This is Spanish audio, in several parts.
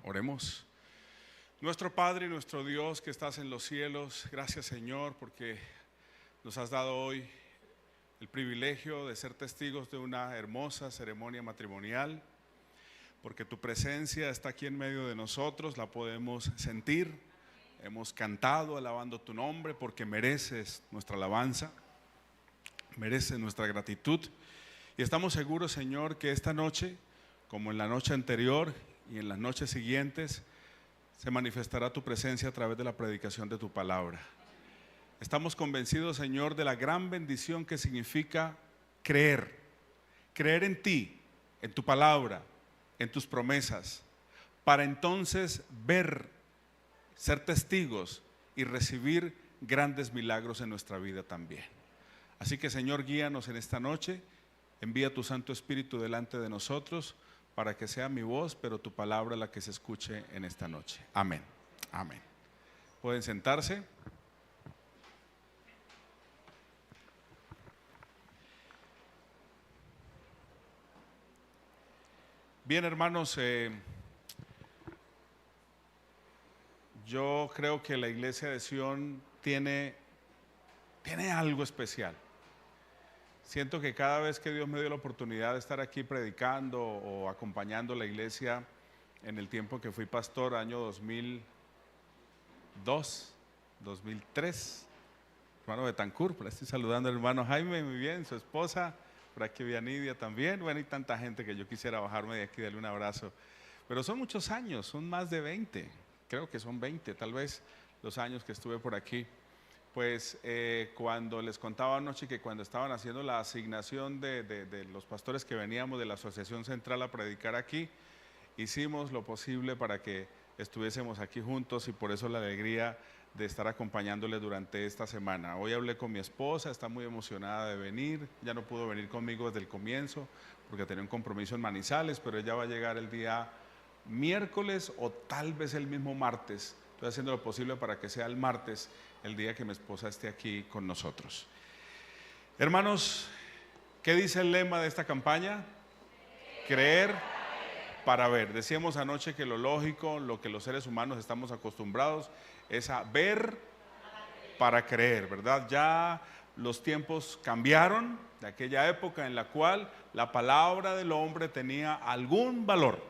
Oremos. Nuestro Padre y nuestro Dios que estás en los cielos, gracias Señor porque nos has dado hoy el privilegio de ser testigos de una hermosa ceremonia matrimonial, porque tu presencia está aquí en medio de nosotros, la podemos sentir, hemos cantado alabando tu nombre porque mereces nuestra alabanza, mereces nuestra gratitud y estamos seguros Señor que esta noche, como en la noche anterior y en las noches siguientes, se manifestará tu presencia a través de la predicación de tu palabra. Estamos convencidos, Señor, de la gran bendición que significa creer en ti, en tu palabra, en tus promesas, para entonces ver, ser testigos y recibir grandes milagros en nuestra vida también. Así que, Señor, guíanos en esta noche, envía tu Santo Espíritu delante de nosotros, para que sea mi voz, pero tu palabra la que se escuche en esta noche. Amén. Amén. Pueden sentarse. Bien, hermanos, yo creo que la iglesia de Sion tiene algo especial. Siento que cada vez que Dios me dio la oportunidad de estar aquí predicando o acompañando a la iglesia en el tiempo que fui pastor, año 2002, 2003, hermano Betancur, por ahí estoy saludando al hermano Jaime, muy bien, su esposa, por aquí vi a Nidia también, bueno, y tanta gente que yo quisiera bajarme de aquí y darle un abrazo, pero son muchos años, son más de 20, creo que son 20 tal vez los años que estuve por aquí. Pues cuando les contaba anoche que cuando estaban haciendo la asignación de los pastores que veníamos de la Asociación Central a predicar aquí, hicimos lo posible para que estuviésemos aquí juntos y por eso la alegría de estar acompañándoles durante esta semana. Hoy hablé con mi esposa, está muy emocionada de venir, ya no pudo venir conmigo desde el comienzo porque tenía un compromiso en Manizales, pero ella va a llegar el día miércoles o tal vez el mismo martes. Estoy haciendo lo posible para que sea el martes, el día que mi esposa esté aquí con nosotros. Hermanos, ¿qué dice el lema de esta campaña? Creer para ver. Decíamos anoche que lo lógico, lo que los seres humanos estamos acostumbrados, es a ver para creer, ¿verdad? Ya los tiempos cambiaron de aquella época en la cual la palabra del hombre tenía algún valor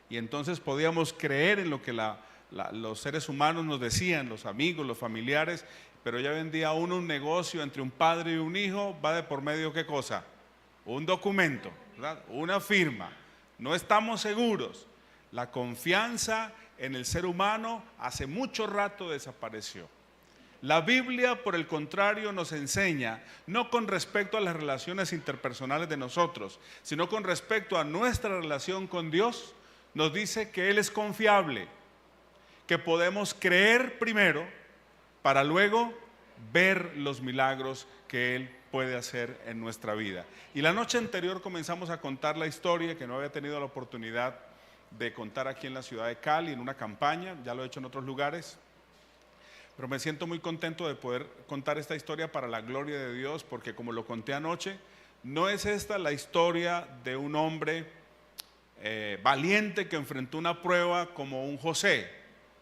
y entonces podíamos creer en lo que los seres humanos nos decían, los amigos, los familiares, pero ya vendía uno un negocio entre un padre y un hijo, va de por medio ¿qué cosa? Un documento, ¿verdad? Una firma. No estamos seguros. La confianza en el ser humano hace mucho rato desapareció. La Biblia, por el contrario, nos enseña, no con respecto a las relaciones interpersonales de nosotros, sino con respecto a nuestra relación con Dios, nos dice que Él es confiable, que podemos creer primero para luego ver los milagros que Él puede hacer en nuestra vida. Y la noche anterior comenzamos a contar la historia que no había tenido la oportunidad de contar aquí en la ciudad de Cali, en una campaña, ya lo he hecho en otros lugares, pero me siento muy contento de poder contar esta historia para la gloria de Dios, porque como lo conté anoche, no es esta la historia de un hombre valiente que enfrentó una prueba como un José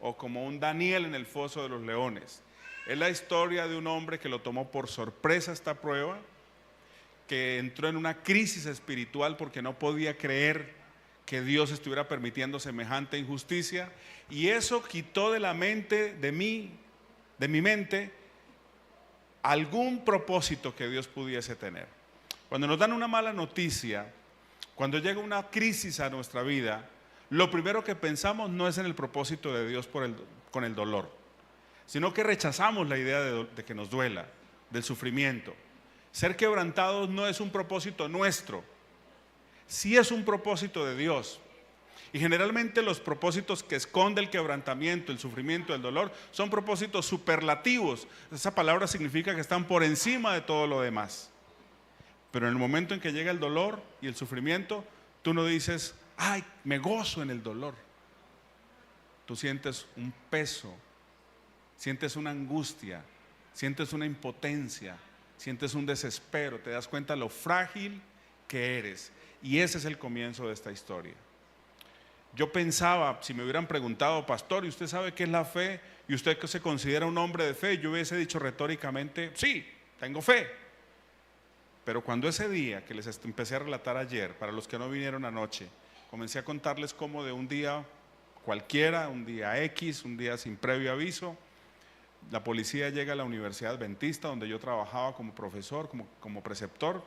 o como un Daniel en el foso de los leones. Es la historia de un hombre que lo tomó por sorpresa esta prueba, que entró en una crisis espiritual porque no podía creer que Dios estuviera permitiendo semejante injusticia, y eso quitó de la mente de mi mente algún propósito que Dios pudiese tener. Cuando nos dan una mala noticia, cuando llega una crisis a nuestra vida, lo primero que pensamos no es en el propósito de Dios con el dolor, sino que rechazamos la idea de que nos duela, del sufrimiento. Ser quebrantados no es un propósito nuestro, sí es un propósito de Dios. Y generalmente los propósitos que esconde el quebrantamiento, el sufrimiento, el dolor, son propósitos superlativos. Esa palabra significa que están por encima de todo lo demás. Pero en el momento en que llega el dolor y el sufrimiento, tú no dices, ay, me gozo en el dolor. Tú sientes un peso, sientes una angustia, sientes una impotencia, sientes un desespero, te das cuenta lo frágil que eres. Y ese es el comienzo de esta historia. Yo pensaba, si me hubieran preguntado, pastor, ¿y usted sabe qué es la fe? ¿Y usted que se considera un hombre de fe? Yo hubiese dicho retóricamente, sí, tengo fe. Pero cuando ese día que les empecé a relatar ayer, para los que no vinieron anoche, comencé a contarles cómo de un día cualquiera, un día X, un día sin previo aviso, la policía llega a la Universidad Adventista, donde yo trabajaba como profesor, como preceptor,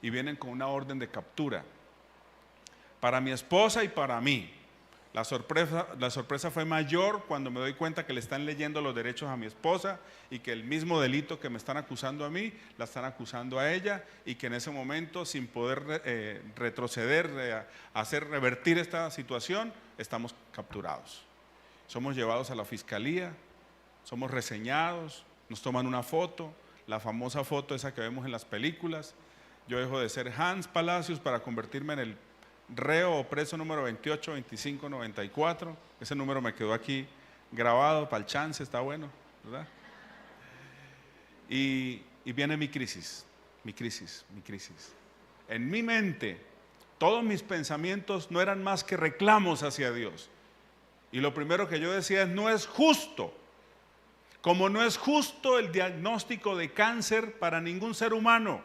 y vienen con una orden de captura para mi esposa y para mí. La sorpresa fue mayor cuando me doy cuenta que le están leyendo los derechos a mi esposa y que el mismo delito que me están acusando a mí, la están acusando a ella, y que en ese momento, sin poder retroceder, revertir esta situación, estamos capturados. Somos llevados a la fiscalía, somos reseñados, nos toman una foto, la famosa foto esa que vemos en las películas. Yo dejo de ser Hans Palacios para convertirme en el reo o preso número 282594. Ese número me quedó aquí grabado para el chance, está bueno, ¿verdad? Y viene mi crisis. En mi mente, todos mis pensamientos no eran más que reclamos hacia Dios. Y lo primero que yo decía es, no es justo. Como no es justo el diagnóstico de cáncer para ningún ser humano.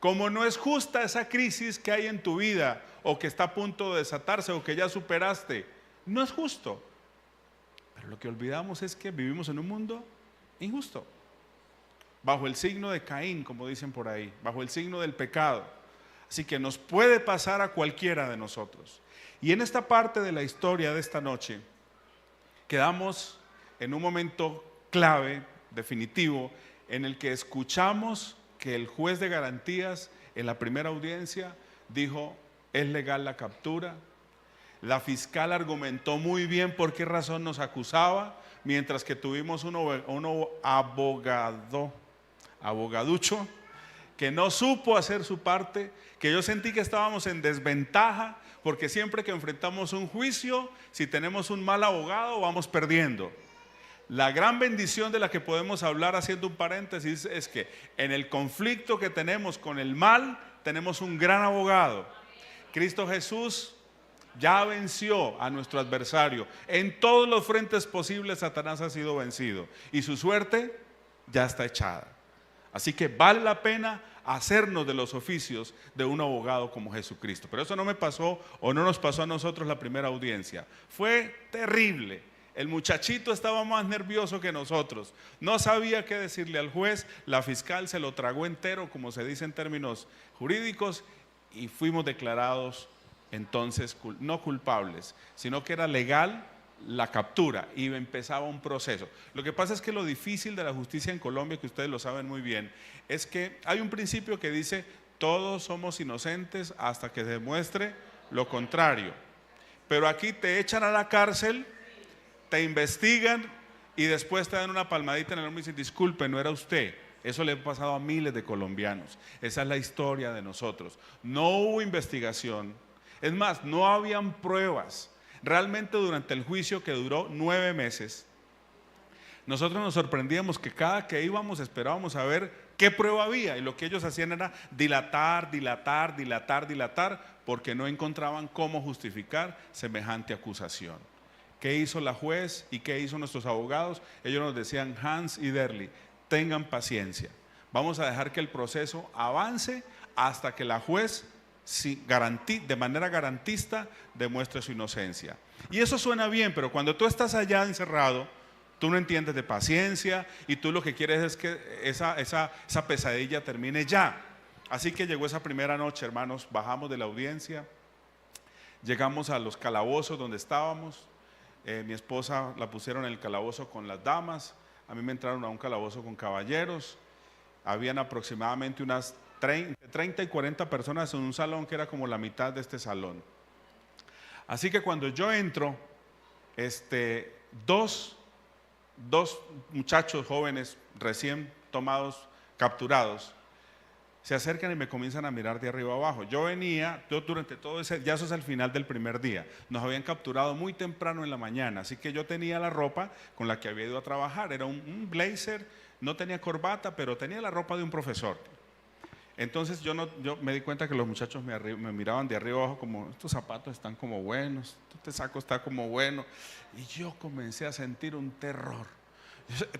Como no es justa esa crisis que hay en tu vida, o que está a punto de desatarse, o que ya superaste. No es justo. Pero lo que olvidamos es que vivimos en un mundo injusto. Bajo el signo de Caín, como dicen por ahí, bajo el signo del pecado. Así que nos puede pasar a cualquiera de nosotros. Y en esta parte de la historia de esta noche, quedamos en un momento clave, definitivo, en el que escuchamos que el juez de garantías en la primera audiencia dijo, es legal la captura. La fiscal argumentó muy bien por qué razón nos acusaba, mientras que tuvimos un abogaducho que no supo hacer su parte, que yo sentí que estábamos en desventaja, porque siempre que enfrentamos un juicio, si tenemos un mal abogado, vamos perdiendo. La gran bendición de la que podemos hablar, haciendo un paréntesis, es que en el conflicto que tenemos con el mal, tenemos un gran abogado. Cristo Jesús ya venció a nuestro adversario. En todos los frentes posibles Satanás ha sido vencido y su suerte ya está echada. Así que vale la pena hacernos de los oficios de un abogado como Jesucristo. Pero eso no me pasó, o no nos pasó a nosotros la primera audiencia. Fue terrible. El muchachito estaba más nervioso que nosotros. No sabía qué decirle al juez. La fiscal se lo tragó entero, como se dice en términos jurídicos, y fuimos declarados entonces no culpables, sino que era legal la captura y empezaba un proceso. Lo que pasa es que lo difícil de la justicia en Colombia, que ustedes lo saben muy bien, es que hay un principio que dice todos somos inocentes hasta que se demuestre lo contrario. Pero aquí te echan a la cárcel, te investigan y después te dan una palmadita en el hombro y dicen, disculpe, no era usted. Eso le ha pasado a miles de colombianos. Esa es la historia de nosotros. No hubo investigación. Es más, no habían pruebas. Realmente durante el juicio, que duró 9 meses, nosotros nos sorprendíamos que cada que íbamos esperábamos a ver qué prueba había, y lo que ellos hacían era dilatar, porque no encontraban cómo justificar semejante acusación. ¿Qué hizo la juez y qué hizo nuestros abogados? Ellos nos decían, Hans y Derly, tengan paciencia. Vamos a dejar que el proceso avance hasta que la juez de manera garantista demuestre su inocencia. Y eso suena bien, pero cuando tú estás allá encerrado, tú no entiendes de paciencia y tú lo que quieres es que esa pesadilla termine ya. Así que llegó esa primera noche, hermanos, bajamos de la audiencia, llegamos a los calabozos donde estábamos. Mi esposa la pusieron en el calabozo con las damas, a mí me entraron a un calabozo con caballeros. Habían aproximadamente unas 30 y 40 personas en un salón que era como la mitad de este salón. Así que cuando yo entro, dos muchachos jóvenes recién tomados, capturados, se acercan y me comienzan a mirar de arriba abajo. Yo durante todo ese, ya eso es al final del primer día, nos habían capturado muy temprano en la mañana, así que yo tenía la ropa con la que había ido a trabajar, era un blazer, no tenía corbata, pero tenía la ropa de un profesor. Entonces yo me di cuenta que los muchachos me miraban de arriba abajo como, estos zapatos están como buenos, este saco está como bueno. Y yo comencé a sentir un terror.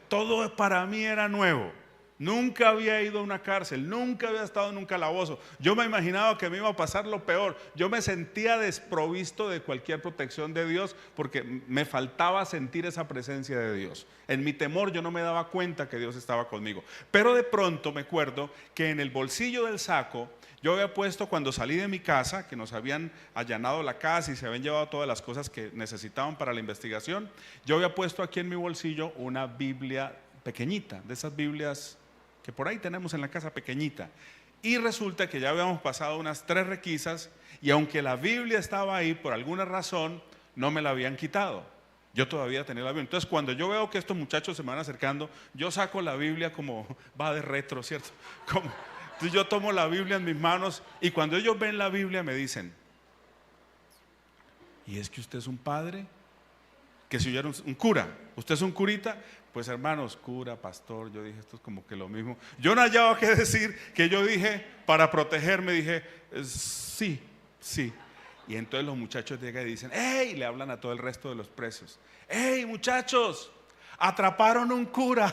Todo para mí era nuevo. Nunca había ido a una cárcel, nunca había estado en un calabozo. Yo me imaginaba que me iba a pasar lo peor. Yo me sentía desprovisto de cualquier protección de Dios porque me faltaba sentir esa presencia de Dios. En mi temor yo no me daba cuenta que Dios estaba conmigo. Pero de pronto me acuerdo que en el bolsillo del saco yo había puesto, cuando salí de mi casa, que nos habían allanado la casa y se habían llevado todas las cosas que necesitaban para la investigación, yo había puesto aquí en mi bolsillo una Biblia pequeñita, de esas Biblias que por ahí tenemos en la casa, pequeñita. Y resulta que ya habíamos pasado unas 3 requisas y aunque la Biblia estaba ahí, por alguna razón no me la habían quitado. Yo todavía tenía la Biblia. Entonces cuando yo veo que estos muchachos se me van acercando, yo saco la Biblia como va de retro, ¿cierto? Entonces yo tomo la Biblia en mis manos y cuando ellos ven la Biblia me dicen, ¿y es que usted es un padre? Que si yo era un cura, ¿usted es un curita? Pues hermanos, cura, pastor, yo dije, esto es como que lo mismo. Yo no hallaba qué decir, que yo dije, para protegerme, dije, sí, sí. Y entonces los muchachos llegan y dicen, ¡hey! Le hablan a todo el resto de los presos. ¡Hey, muchachos! Atraparon un cura.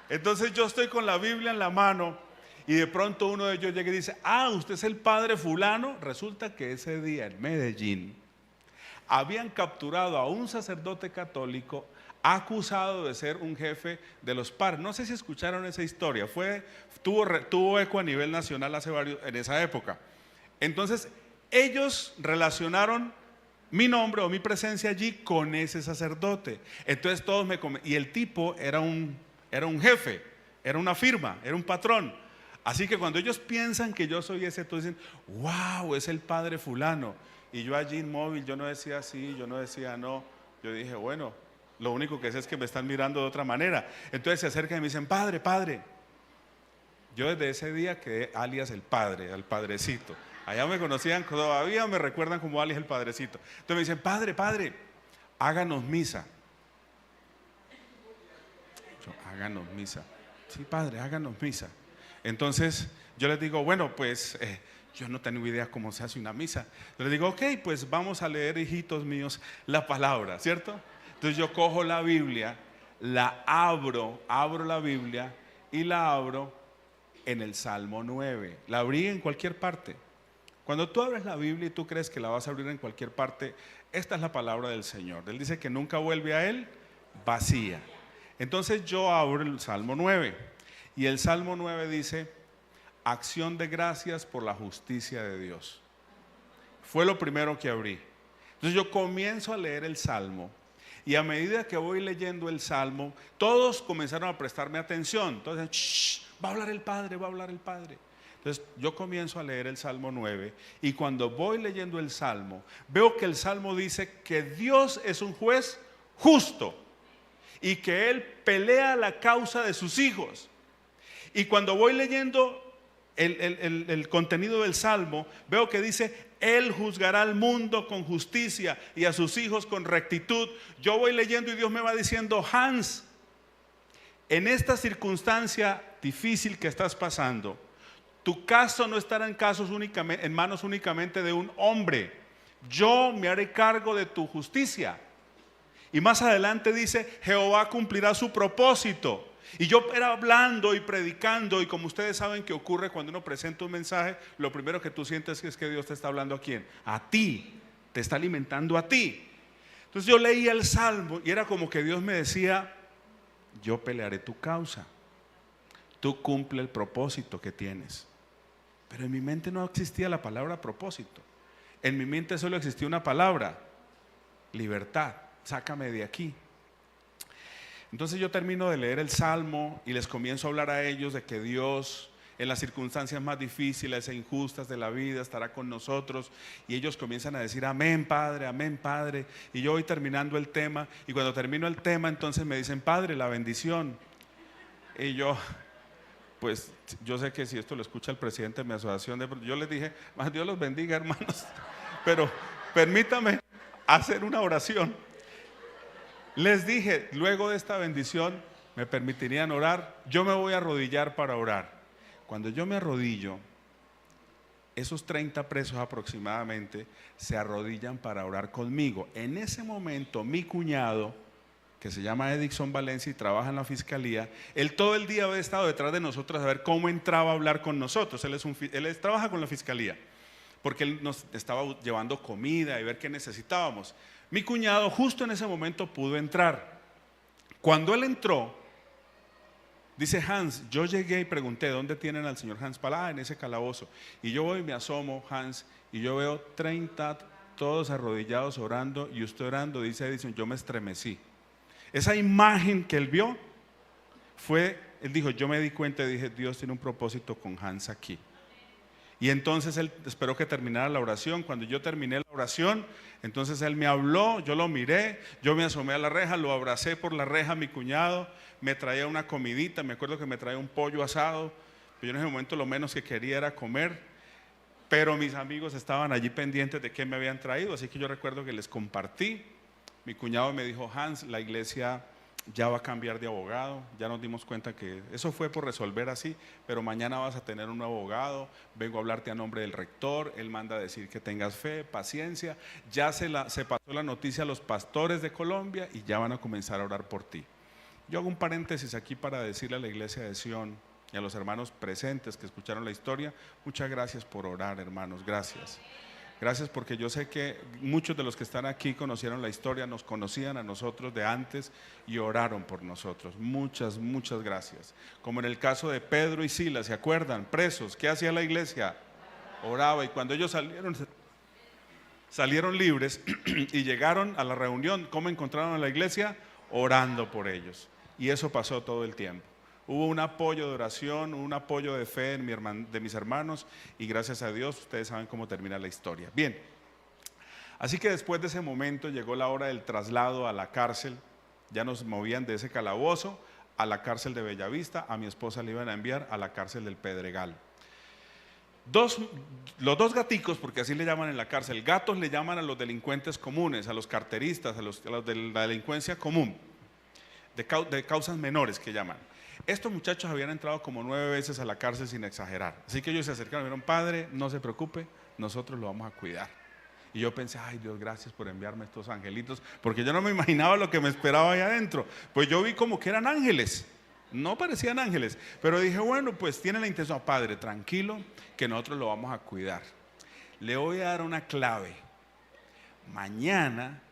Entonces yo estoy con la Biblia en la mano y de pronto uno de ellos llega y dice, ¿usted es el padre fulano? Resulta que ese día en Medellín habían capturado a un sacerdote católico acusado de ser un jefe de los PAR. No sé si escucharon esa historia, tuvo eco a nivel nacional en esa época. Entonces ellos relacionaron mi nombre o mi presencia allí con ese sacerdote. Entonces todos y el tipo era un jefe, era una firma, era un patrón. Así que cuando ellos piensan que yo soy ese, todos dicen, wow, es el padre fulano. Y yo allí inmóvil, yo no decía sí, yo no decía no. Yo dije, bueno, lo único que sé es que me están mirando de otra manera. Entonces se acercan y me dicen, padre, padre. Yo desde ese día quedé alias el padre, al padrecito. Allá me conocían, todavía me recuerdan como alias el padrecito. Entonces me dicen, padre, padre, háganos misa. Yo, háganos misa. Sí, padre, háganos misa. Entonces yo les digo, bueno, pues yo no tengo idea cómo se hace una misa. Les digo, ok, pues vamos a leer, hijitos míos, la palabra, ¿cierto? Entonces yo cojo la Biblia, la abro la Biblia y la abro en el Salmo 9. La abrí en cualquier parte. Cuando tú abres la Biblia y tú crees que la vas a abrir en cualquier parte, esta es la palabra del Señor. Él dice que nunca vuelve a Él vacía. Entonces yo abro el Salmo 9 y el Salmo 9 dice, acción de gracias por la justicia de Dios. Fue lo primero que abrí. Entonces yo comienzo a leer el Salmo y a medida que voy leyendo el Salmo, todos comenzaron a prestarme atención. Entonces, va a hablar el Padre, va a hablar el Padre. Entonces yo comienzo a leer el Salmo 9 y cuando voy leyendo el Salmo, veo que el Salmo dice que Dios es un juez justo y que Él pelea la causa de sus hijos. Y cuando voy leyendo el contenido del Salmo, veo que dice, Él juzgará al mundo con justicia y a sus hijos con rectitud. Yo voy leyendo y Dios me va diciendo, Hans, en esta circunstancia difícil que estás pasando, tu caso no estará en manos únicamente de un hombre. Yo me haré cargo de tu justicia. Y más adelante dice, Jehová cumplirá su propósito. Y yo era hablando y predicando, y como ustedes saben que ocurre cuando uno presenta un mensaje, lo primero que tú sientes es que Dios te está hablando ¿a quién? A ti, te está alimentando a ti. Entonces yo leía el Salmo y era como que Dios me decía, yo pelearé tu causa, tú cumple el propósito que tienes. Pero en mi mente no existía la palabra propósito, en mi mente solo existía una palabra, libertad, sácame de aquí. Entonces yo termino de leer el Salmo y les comienzo a hablar a ellos de que Dios en las circunstancias más difíciles e injustas de la vida estará con nosotros, y ellos comienzan a decir amén Padre, y yo voy terminando el tema, y cuando termino el tema entonces me dicen, Padre, la bendición. Y yo, pues yo sé que si esto lo escucha el presidente de mi asociación, yo les dije, más Dios los bendiga, hermanos, pero permítame hacer una oración. Les dije, luego de esta bendición, ¿me permitirían orar? Yo me voy a arrodillar para orar. Cuando yo me arrodillo, esos 30 presos aproximadamente se arrodillan para orar conmigo. En ese momento mi cuñado, que se llama Edison Valencia y trabaja en la fiscalía, él todo el día había estado detrás de nosotros a ver cómo entraba a hablar con nosotros. Él trabaja con la fiscalía, porque él nos estaba llevando comida y ver qué necesitábamos. Mi cuñado justo en ese momento pudo entrar. Cuando él entró, dice Hans, yo llegué y pregunté, ¿dónde tienen al señor Hans Palá? En ese calabozo. Y yo voy y me asomo, Hans, y yo veo 30, todos arrodillados orando, y usted orando, dice Edison, yo me estremecí. Esa imagen que él vio él dijo, yo me di cuenta y dije, Dios tiene un propósito con Hans aquí. Y entonces él esperó que terminara la oración. Cuando yo terminé la oración, entonces él me habló, yo lo miré, yo me asomé a la reja, lo abracé por la reja, mi cuñado me traía una comidita, me acuerdo que me traía un pollo asado, pero yo en ese momento lo menos que quería era comer, pero mis amigos estaban allí pendientes de qué me habían traído, así que yo recuerdo que les compartí. Mi cuñado me dijo, Hans, la iglesia ya va a cambiar de abogado, ya nos dimos cuenta que eso fue por resolver así, pero mañana vas a tener un nuevo abogado, vengo a hablarte a nombre del rector, él manda a decir que tengas fe, paciencia, ya se pasó la noticia a los pastores de Colombia y ya van a comenzar a orar por ti. Yo hago un paréntesis aquí para decirle a la iglesia de Sion y a los hermanos presentes que escucharon la historia, muchas gracias por orar, hermanos, gracias. Gracias, porque yo sé que muchos de los que están aquí conocieron la historia, nos conocían a nosotros de antes y oraron por nosotros. Muchas, muchas gracias. Como en el caso de Pedro y Silas, ¿se acuerdan? Presos, ¿qué hacía la iglesia? Oraba, y cuando ellos salieron libres y llegaron a la reunión, ¿cómo encontraron a la iglesia? Orando por ellos. Y eso pasó todo el tiempo. Hubo un apoyo de oración, un apoyo de fe de mis hermanos, y gracias a Dios ustedes saben cómo termina la historia. Bien, así que después de ese momento llegó la hora del traslado a la cárcel. Ya nos movían de ese calabozo a la cárcel de Bellavista. A mi esposa le iban a enviar a la cárcel del Pedregal. Los dos gaticos, porque así le llaman en la cárcel, gatos le llaman a los delincuentes comunes, a los carteristas, a los de la delincuencia común, de causas menores que llaman. Estos muchachos habían entrado como 9 veces a la cárcel sin exagerar. Así que ellos se acercaron y me dijeron, padre, no se preocupe, nosotros lo vamos a cuidar. Y yo pensé, ay Dios, gracias por enviarme estos angelitos, porque yo no me imaginaba lo que me esperaba ahí adentro. Pues yo vi como que eran ángeles, no parecían ángeles, pero dije, bueno, pues tiene la intención, padre, tranquilo, que nosotros lo vamos a cuidar. Le voy a dar una clave. Mañana,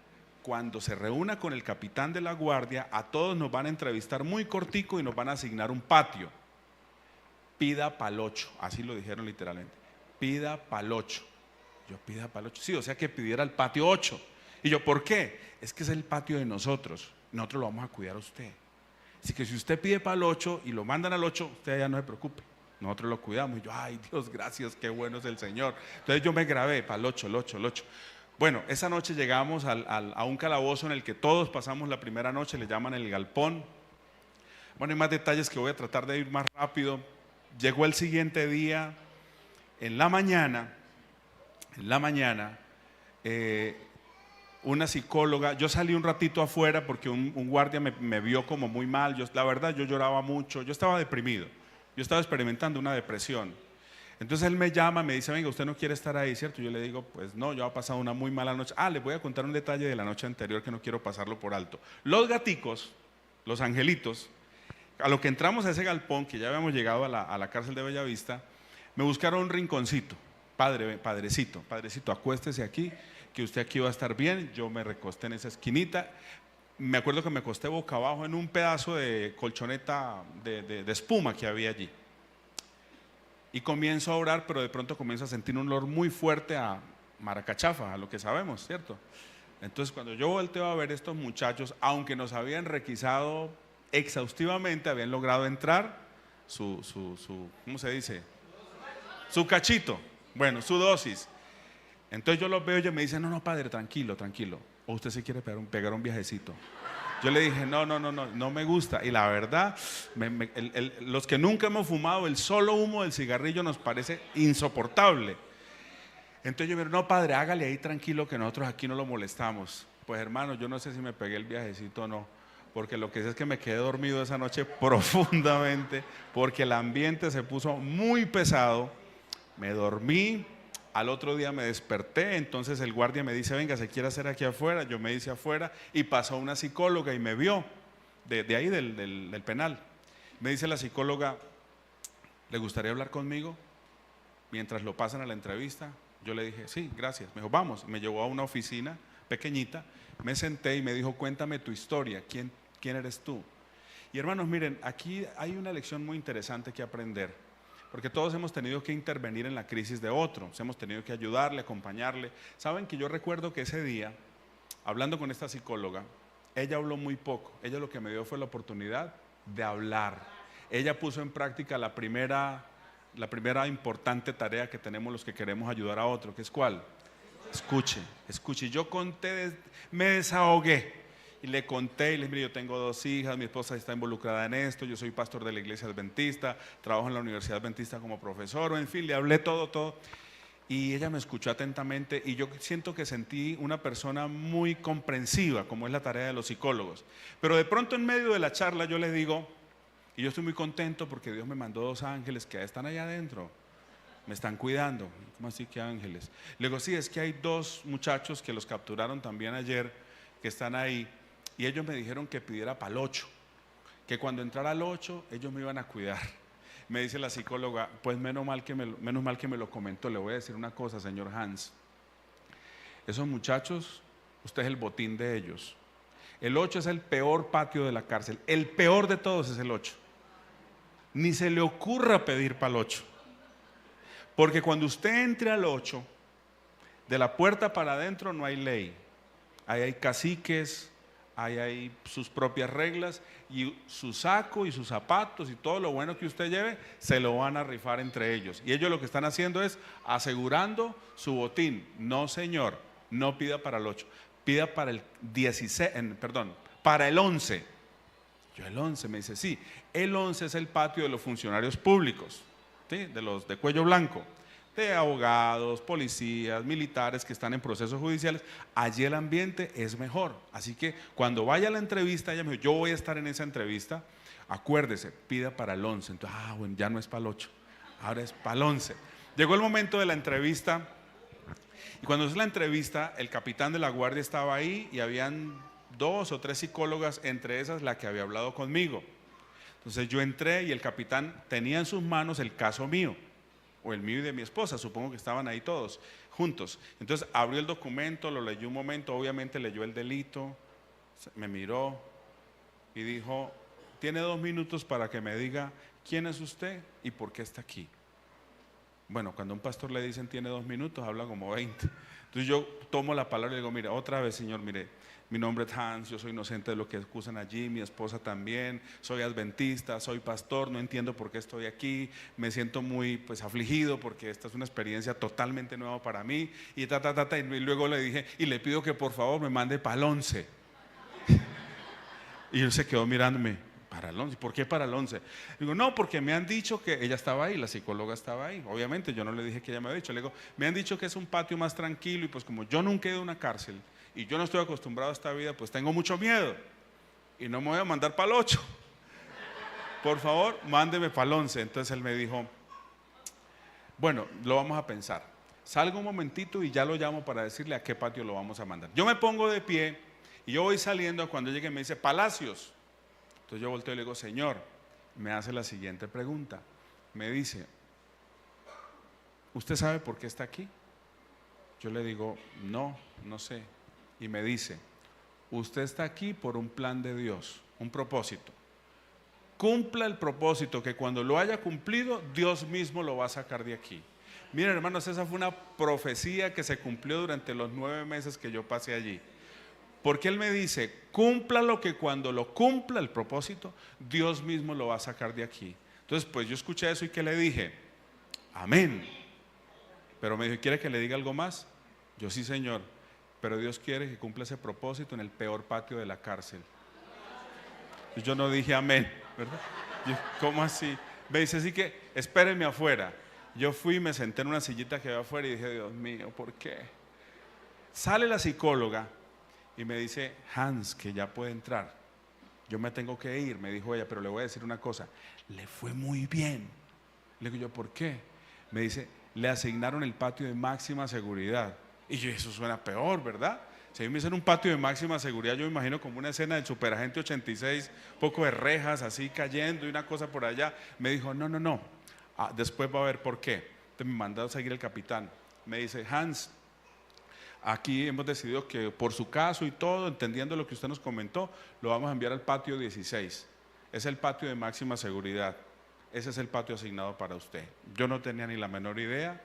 cuando se reúna con el capitán de la guardia, a todos nos van a entrevistar muy cortico y nos van a asignar un patio. Pida palocho, así lo dijeron literalmente. Pida palocho. Yo, pida palocho. Sí, o sea que pidiera el patio 8. Y yo, ¿por qué? Es que es el patio de nosotros. Nosotros lo vamos a cuidar a usted. Así que si usted pide para el 8 y lo mandan al 8, usted ya no se preocupe. Nosotros lo cuidamos. Y yo, ay Dios, gracias, qué bueno es el Señor. Entonces yo me grabé para el 8, el 8, el 8. Bueno, esa noche llegamos a un calabozo en el que todos pasamos la primera noche, le llaman el galpón. Bueno, hay más detalles que voy a tratar de ir más rápido. Llegó el siguiente día, en la mañana, una psicóloga, yo salí un ratito afuera porque un guardia me vio como muy mal. La verdad, yo lloraba mucho, yo estaba deprimido, yo estaba experimentando una depresión. Entonces él me llama, me dice, venga, usted no quiere estar ahí, ¿cierto? Yo le digo, pues no, yo he pasado una muy mala noche. Les voy a contar un detalle de la noche anterior que no quiero pasarlo por alto. Los gaticos, los angelitos, a lo que entramos a ese galpón, que ya habíamos llegado a la cárcel de Bellavista, me buscaron un rinconcito. Padrecito, acuéstese aquí, que usted aquí va a estar bien. Yo me recosté en esa esquinita. Me acuerdo que me acosté boca abajo en un pedazo de colchoneta de espuma que había allí. Y comienzo a orar, pero de pronto comienzo a sentir un olor muy fuerte a maracachafa, a lo que sabemos, ¿cierto? Entonces cuando yo volteo a ver estos muchachos, aunque nos habían requisado exhaustivamente, habían logrado entrar ¿cómo se dice? Su cachito, bueno, su dosis. Entonces yo los veo y ellos me dicen, no, padre, tranquilo, o usted se quiere pegar un viajecito. Yo le dije, no me gusta. Y la verdad, los que nunca hemos fumado, el solo humo del cigarrillo nos parece insoportable. Entonces yo me digo, no padre, hágale ahí tranquilo que nosotros aquí no lo molestamos. Pues hermano, yo no sé si me pegué el viajecito o no, porque lo que sé es que me quedé dormido esa noche profundamente, porque el ambiente se puso muy pesado. Me dormí, al otro día me desperté, entonces el guardia me dice, venga, ¿se quiere hacer aquí afuera? Yo me hice afuera y pasó una psicóloga y me vio, de ahí del penal. Me dice la psicóloga, ¿le gustaría hablar conmigo mientras lo pasan a la entrevista? Yo le dije, sí, gracias. Me dijo, vamos. Me llevó a una oficina pequeñita, me senté y me dijo, cuéntame tu historia, ¿quién eres tú? Y hermanos, miren, aquí hay una lección muy interesante que aprender, porque todos hemos tenido que intervenir en la crisis de otros, hemos tenido que ayudarle, acompañarle. Saben que yo recuerdo que ese día, hablando con esta psicóloga, ella habló muy poco, ella lo que me dio fue la oportunidad de hablar. Ella puso en práctica la primera importante tarea que tenemos los que queremos ayudar a otro, que es ¿cuál? Escuche, escuche. Yo conté, me desahogué y le conté y le dije, mire, yo tengo 2 hijas, mi esposa está involucrada en esto, yo soy pastor de la iglesia adventista, trabajo en la universidad adventista como profesor, en fin, le hablé todo. Y ella me escuchó atentamente y yo siento que sentí una persona muy comprensiva, como es la tarea de los psicólogos. Pero de pronto en medio de la charla yo le digo, y yo estoy muy contento porque Dios me mandó 2 ángeles que están allá adentro, me están cuidando. ¿Cómo así que ángeles? Le digo, sí, es que hay 2 muchachos que los capturaron también ayer, que están ahí, y ellos me dijeron que pidiera para el 8, que cuando entrara al 8 ellos me iban a cuidar. Me dice la psicóloga, pues menos mal que me lo comentó. Le voy a decir una cosa, señor Hans, esos muchachos, usted es el botín de ellos. El 8 es el peor patio de la cárcel, el peor de todos es el 8. Ni se le ocurra pedir para el 8, porque cuando usted entre al 8, de la puerta para adentro no hay ley, ahí hay caciques, ahí hay sus propias reglas, y su saco y sus zapatos y todo lo bueno que usted lleve se lo van a rifar entre ellos, y ellos lo que están haciendo es asegurando su botín. No, señor, no pida para el 8, pida para el 16, para el 11. Yo, el 11, me dice, sí, el 11 es el patio de los funcionarios públicos, ¿sí? De los de cuello blanco, de abogados, policías, militares que están en procesos judiciales. Allí el ambiente es mejor. Así que cuando vaya a la entrevista, ella me dijo, yo voy a estar en esa entrevista, acuérdese, pida para el 11. Entonces, bueno, ya no es para el 8, ahora es para el 11. Llegó el momento de la entrevista, y cuando es la entrevista, el capitán de la guardia estaba ahí y habían 2 o 3 psicólogas, entre esas la que había hablado conmigo. Entonces yo entré y el capitán tenía en sus manos el caso mío, o el mío y de mi esposa, supongo que estaban ahí todos juntos. Entonces abrió el documento, lo leyó un momento, obviamente leyó el delito, me miró y dijo, tiene 2 minutos para que me diga quién es usted y por qué está aquí. Bueno, cuando a un pastor le dicen tiene 2 minutos, habla como 20. Entonces yo tomo la palabra y le digo, mire, otra vez, señor, mire, mi nombre es Hans, yo soy inocente de lo que acusan allí, mi esposa también, soy adventista, soy pastor, no entiendo por qué estoy aquí, me siento muy afligido porque esta es una experiencia totalmente nueva para mí, y y luego le dije, y le pido que por favor me mande para el 11. Y él se quedó mirándome, ¿para el 11? ¿Por qué para el 11? Digo, no, porque me han dicho que ella estaba ahí, la psicóloga estaba ahí. Obviamente yo no le dije que ella me había dicho. Le digo, me han dicho que es un patio más tranquilo, y pues como yo nunca he ido a una cárcel y yo no estoy acostumbrado a esta vida, pues tengo mucho miedo y no me voy a mandar para el 8. Por favor, mándeme para el 11. Entonces él me dijo, bueno, lo vamos a pensar. Salgo un momentito y ya lo llamo para decirle a qué patio lo vamos a mandar. Yo me pongo de pie y yo voy saliendo. Cuando llegue me dice, Palacios. Entonces yo volteo y le digo, señor, me hace la siguiente pregunta. Me dice, ¿usted sabe por qué está aquí? Yo le digo, no sé. Y me dice, usted está aquí por un plan de Dios, un propósito. Cumpla el propósito, que cuando lo haya cumplido, Dios mismo lo va a sacar de aquí. Miren, hermanos, esa fue una profecía que se cumplió durante los 9 meses que yo pasé allí. Porque Él me dice, cúmplalo, que cuando lo cumpla el propósito, Dios mismo lo va a sacar de aquí. Entonces, pues yo escuché eso y ¿qué le dije? Amén. Pero me dijo, ¿quiere que le diga algo más? Yo, sí, Señor, pero Dios quiere que cumpla ese propósito en el peor patio de la cárcel. Y yo no dije amén, ¿verdad? Yo, ¿cómo así? Me dice, así que espérenme afuera. Yo fui y me senté en una sillita que había afuera y dije, Dios mío, ¿por qué? Sale la psicóloga y me dice, Hans, que ya puede entrar. yo me tengo que ir, me dijo ella, pero le voy a decir una cosa, le fue muy bien. Le digo yo, ¿por qué? Me dice, le asignaron el patio de máxima seguridad. Y yo, eso suena peor, ¿verdad? Si a mí me dicen un patio de máxima seguridad, yo me imagino como una escena del Superagente 86, poco de rejas así cayendo y una cosa por allá. Me dijo, no, no, no, después va a ver por qué. Entonces me mandó a seguir el capitán. Me dice, Hans, aquí hemos decidido que por su caso y todo, entendiendo lo que usted nos comentó, lo vamos a enviar al patio 16. Es el patio de máxima seguridad. Ese es el patio asignado para usted. Yo no tenía ni la menor idea,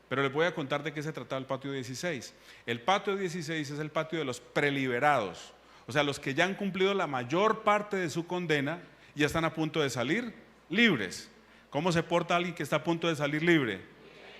pero les voy a contar de qué se trataba el patio 16. El patio 16 es el patio de los preliberados, o sea, los que ya han cumplido la mayor parte de su condena y ya están a punto de salir libres. ¿Cómo se porta alguien que está a punto de salir libre?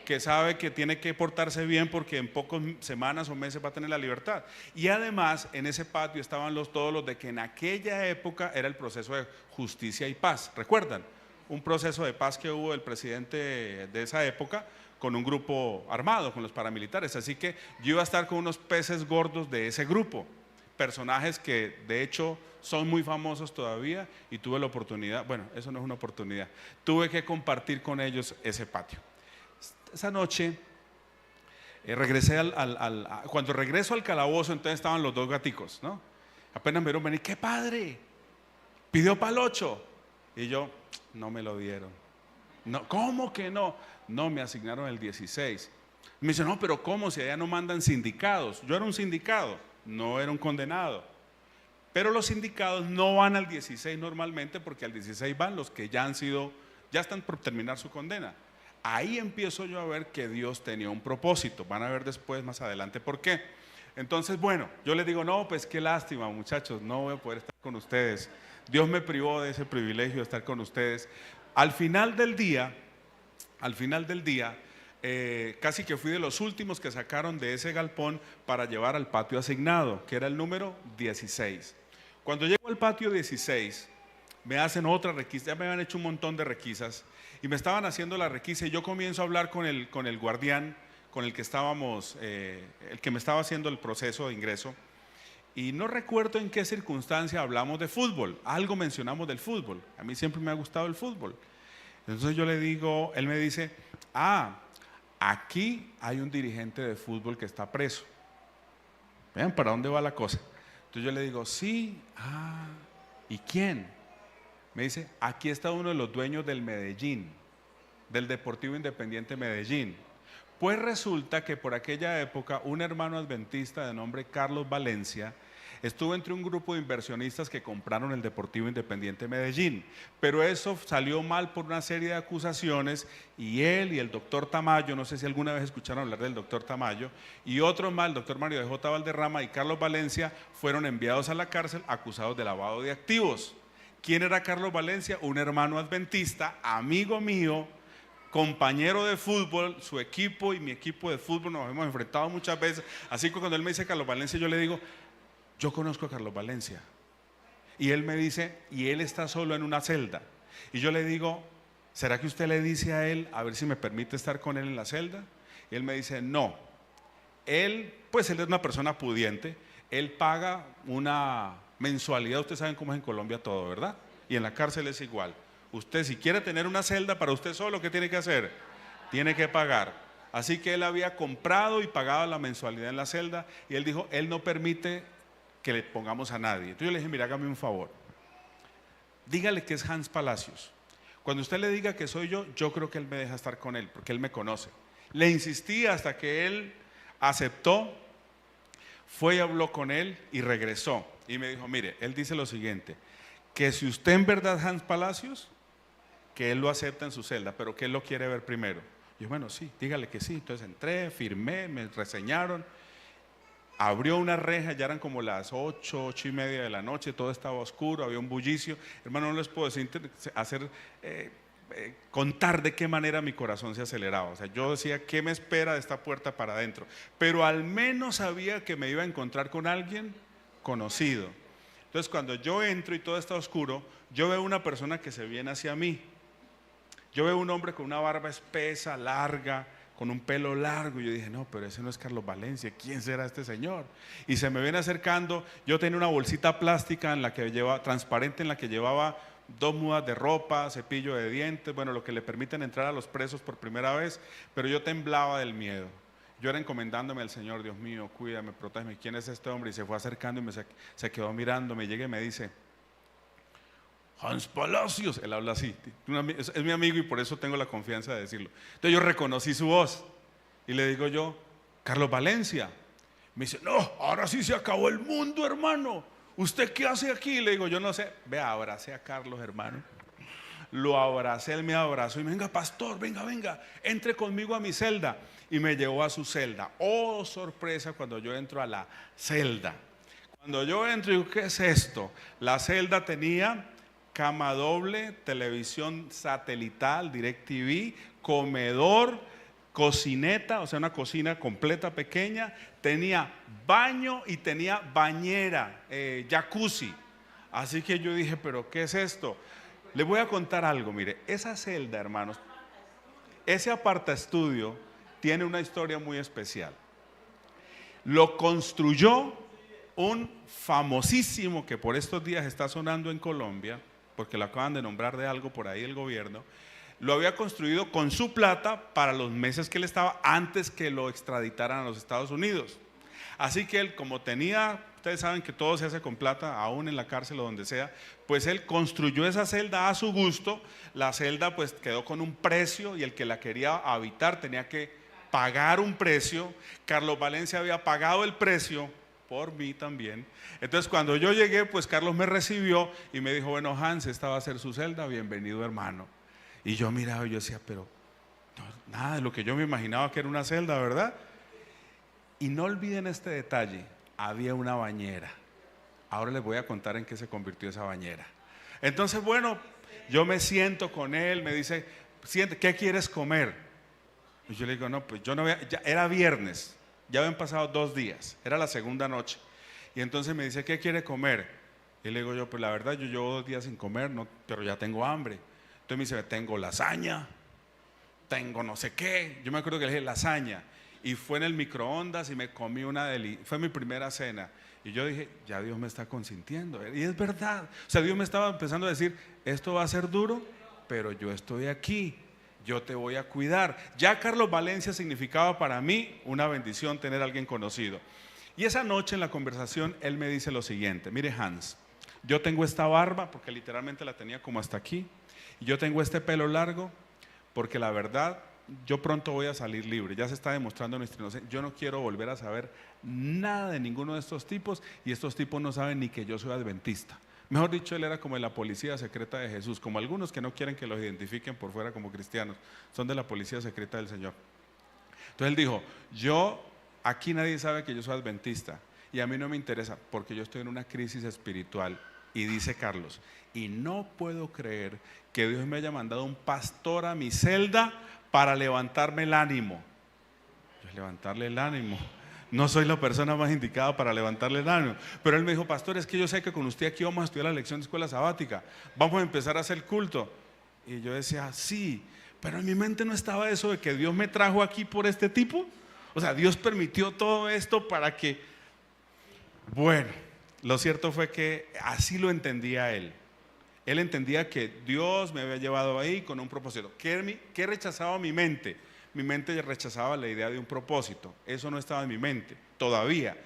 Que sabe que tiene que portarse bien porque en pocas semanas o meses va a tener la libertad. Y además en ese patio estaban todos los de que en aquella época era el proceso de justicia y paz. ¿Recuerdan? Un proceso de paz que hubo del presidente de esa época con un grupo armado, con los paramilitares. Así que yo iba a estar con unos peces gordos de ese grupo, personajes que de hecho son muy famosos todavía, y tuve la oportunidad, bueno, eso no es una oportunidad, tuve que compartir con ellos ese patio. Esa noche regresé cuando regreso al calabozo, entonces estaban los dos gaticos, ¿no? Apenas me vieron venir, ¡qué padre! Pidió palocho. Y yo, no me lo dieron. No, ¿cómo que no? No, me asignaron el 16. Me dice, no, pero ¿cómo? Si allá no mandan sindicados. Yo era un sindicado, no era un condenado. Pero los sindicados no van al 16 normalmente, porque al 16 van los que ya están por terminar su condena. Ahí empiezo yo a ver que Dios tenía un propósito. Van a ver después, más adelante, por qué. Entonces, bueno, yo les digo, no, pues qué lástima, muchachos, no voy a poder estar con ustedes. Dios me privó de ese privilegio de estar con ustedes. Al final del día, casi que fui de los últimos que sacaron de ese galpón para llevar al patio asignado, que era el número 16. Cuando llego al patio 16, me hacen otra requisa, ya me habían hecho un montón de requisas, y me estaban haciendo la requisa, y yo comienzo a hablar con el guardián, con el que estábamos, el que me estaba haciendo el proceso de ingreso, y no recuerdo en qué circunstancia hablamos de fútbol, algo mencionamos del fútbol, a mí siempre me ha gustado el fútbol. Entonces yo le digo, él me dice, aquí hay un dirigente de fútbol que está preso. Vean para dónde va la cosa. Entonces yo le digo, sí, ¿y quién? Me dice, aquí está uno de los dueños del Medellín, del Deportivo Independiente Medellín. Pues resulta que por aquella época un hermano adventista de nombre Carlos Valencia estuvo entre un grupo de inversionistas que compraron el Deportivo Independiente Medellín, pero eso salió mal por una serie de acusaciones, y él y el doctor Tamayo, no sé si alguna vez escucharon hablar del doctor Tamayo, y otros más, el doctor Mario de J. Valderrama y Carlos Valencia, fueron enviados a la cárcel acusados de lavado de activos. ¿Quién era Carlos Valencia? Un hermano adventista, amigo mío, compañero de fútbol, su equipo y mi equipo de fútbol nos hemos enfrentado muchas veces, así que cuando él me dice Carlos Valencia, yo le digo, yo conozco a Carlos Valencia. Y él me dice, y él está solo en una celda. Y yo le digo, ¿será que usted le dice a él, a ver si me permite estar con él en la celda? Y él me dice, no. Él es una persona pudiente, él paga una mensualidad, ustedes saben cómo es en Colombia todo, ¿verdad? Y en la cárcel es igual. Usted, si quiere tener una celda para usted solo, ¿qué tiene que hacer? Tiene que pagar. Así que él había comprado y pagado la mensualidad en la celda, y él dijo, él no permite que le pongamos a nadie. Entonces yo le dije, mira, hágame un favor, dígale que es Hans Palacios. Cuando usted le diga que soy yo, yo creo que él me deja estar con él, porque él me conoce. Le insistí hasta que él aceptó, fue y habló con él y regresó. Y me dijo, mire, él dice lo siguiente, que si usted en verdad es Hans Palacios, que él lo acepta en su celda, pero que él lo quiere ver primero. Yo, bueno, sí, dígale que sí. Entonces entré, firmé, me reseñaron. Abrió una reja, ya eran como las 8:30 de la noche, todo estaba oscuro, había un bullicio. Hermano, no les puedo contar de qué manera mi corazón se aceleraba. O sea, yo decía, ¿qué me espera de esta puerta para adentro? Pero al menos sabía que me iba a encontrar con alguien conocido. Entonces, cuando yo entro y todo está oscuro, yo veo una persona que se viene hacia mí. Yo veo un hombre con una barba espesa, larga, con un pelo largo. Yo dije, no, pero ese no es Carlos Valencia, ¿quién será este señor? Y se me viene acercando. Yo tenía una bolsita plástica en la que transparente, en la que llevaba 2 mudas de ropa, cepillo de dientes, bueno, lo que le permiten entrar a los presos por primera vez, pero yo temblaba del miedo. Yo era encomendándome al Señor, Dios mío, cuídame, protégeme. ¿Quién es este hombre? Y se fue acercando y se quedó mirando, me llega y me dice, Hans Palacios, él habla así, es mi amigo y por eso tengo la confianza de decirlo. Entonces yo reconocí su voz y le digo yo, Carlos Valencia. Me dice, no, ahora sí se acabó el mundo, hermano. ¿Usted qué hace aquí? Le digo, yo no sé. Vea, abracé a Carlos, hermano. Lo abracé, él me abrazó y me venga, pastor, venga, entre conmigo a mi celda. Y me llevó a su celda. Oh, sorpresa cuando yo entro a la celda. Cuando yo entro, digo, ¿qué es esto? La celda tenía cama doble, televisión satelital, DirecTV, comedor, cocineta, o sea, una cocina completa pequeña, tenía baño y tenía bañera, jacuzzi. Así que yo dije, ¿pero qué es esto? Les voy a contar algo, mire, esa celda, hermanos, ese apartaestudio tiene una historia muy especial. Lo construyó un famosísimo, que por estos días está sonando en Colombia, porque lo acaban de nombrar de algo por ahí el gobierno, lo había construido con su plata para los meses que él estaba antes que lo extraditaran a los Estados Unidos. Así que él, como tenía, ustedes saben que todo se hace con plata, aún en la cárcel o donde sea, pues él construyó esa celda a su gusto. La celda pues quedó con un precio y el que la quería habitar tenía que pagar un precio. Carlos Valencia había pagado el precio por mí también. Entonces cuando yo llegué, pues Carlos me recibió y me dijo, bueno, Hans, esta va a ser su celda, bienvenido, hermano. Y yo miraba y yo decía, pero no, nada de lo que yo me imaginaba que era una celda, ¿verdad? Y no olviden este detalle, había una bañera. Ahora les voy a contar en qué se convirtió esa bañera. Entonces, bueno, yo me siento con él, me dice, ¿qué quieres comer? Y yo le digo, no, pues yo no voy a, ya era viernes, ya habían pasado 2 días, era la segunda noche. Y entonces me dice, ¿qué quiere comer? Y le digo yo, pues la verdad, yo llevo 2 días sin comer, no, pero ya tengo hambre. Entonces me dice, tengo lasaña, tengo no sé qué. Yo me acuerdo que le dije lasaña. Y fue en el microondas y me comí fue mi primera cena. Y yo dije, ya Dios me está consintiendo. Y es verdad. O sea, Dios me estaba empezando a decir, esto va a ser duro, pero yo estoy aquí. Yo te voy a cuidar. Ya Carlos Valencia significaba para mí una bendición tener a alguien conocido. Y esa noche en la conversación él me dice lo siguiente, mire Hans, yo tengo esta barba porque literalmente la tenía como hasta aquí. Y yo tengo este pelo largo porque la verdad yo pronto voy a salir libre, ya se está demostrando nuestra inocencia. Yo no quiero volver a saber nada de ninguno de estos tipos y estos tipos no saben ni que yo soy adventista. Mejor dicho, él era como de la policía secreta de Jesús, como algunos que no quieren que los identifiquen por fuera como cristianos, son de la policía secreta del Señor. Entonces él dijo, aquí nadie sabe que yo soy adventista y a mí no me interesa porque yo estoy en una crisis espiritual. Y dice Carlos, y no puedo creer que Dios me haya mandado un pastor a mi celda para levantarme el ánimo. Yo, levantarle el ánimo, no soy la persona más indicada para levantarle el ánimo. Pero él me dijo, pastor, es que yo sé que con usted aquí vamos a estudiar la lección de escuela sabática, vamos a empezar a hacer culto. Y yo decía, sí, pero en mi mente no estaba eso de que Dios me trajo aquí por este tipo. O sea, Dios permitió todo esto para que, bueno, lo cierto fue que así lo entendía él. Él entendía que Dios me había llevado ahí con un propósito. ¿Qué rechazaba mi mente? Mi mente rechazaba la idea de un propósito. Eso no estaba en mi mente todavía.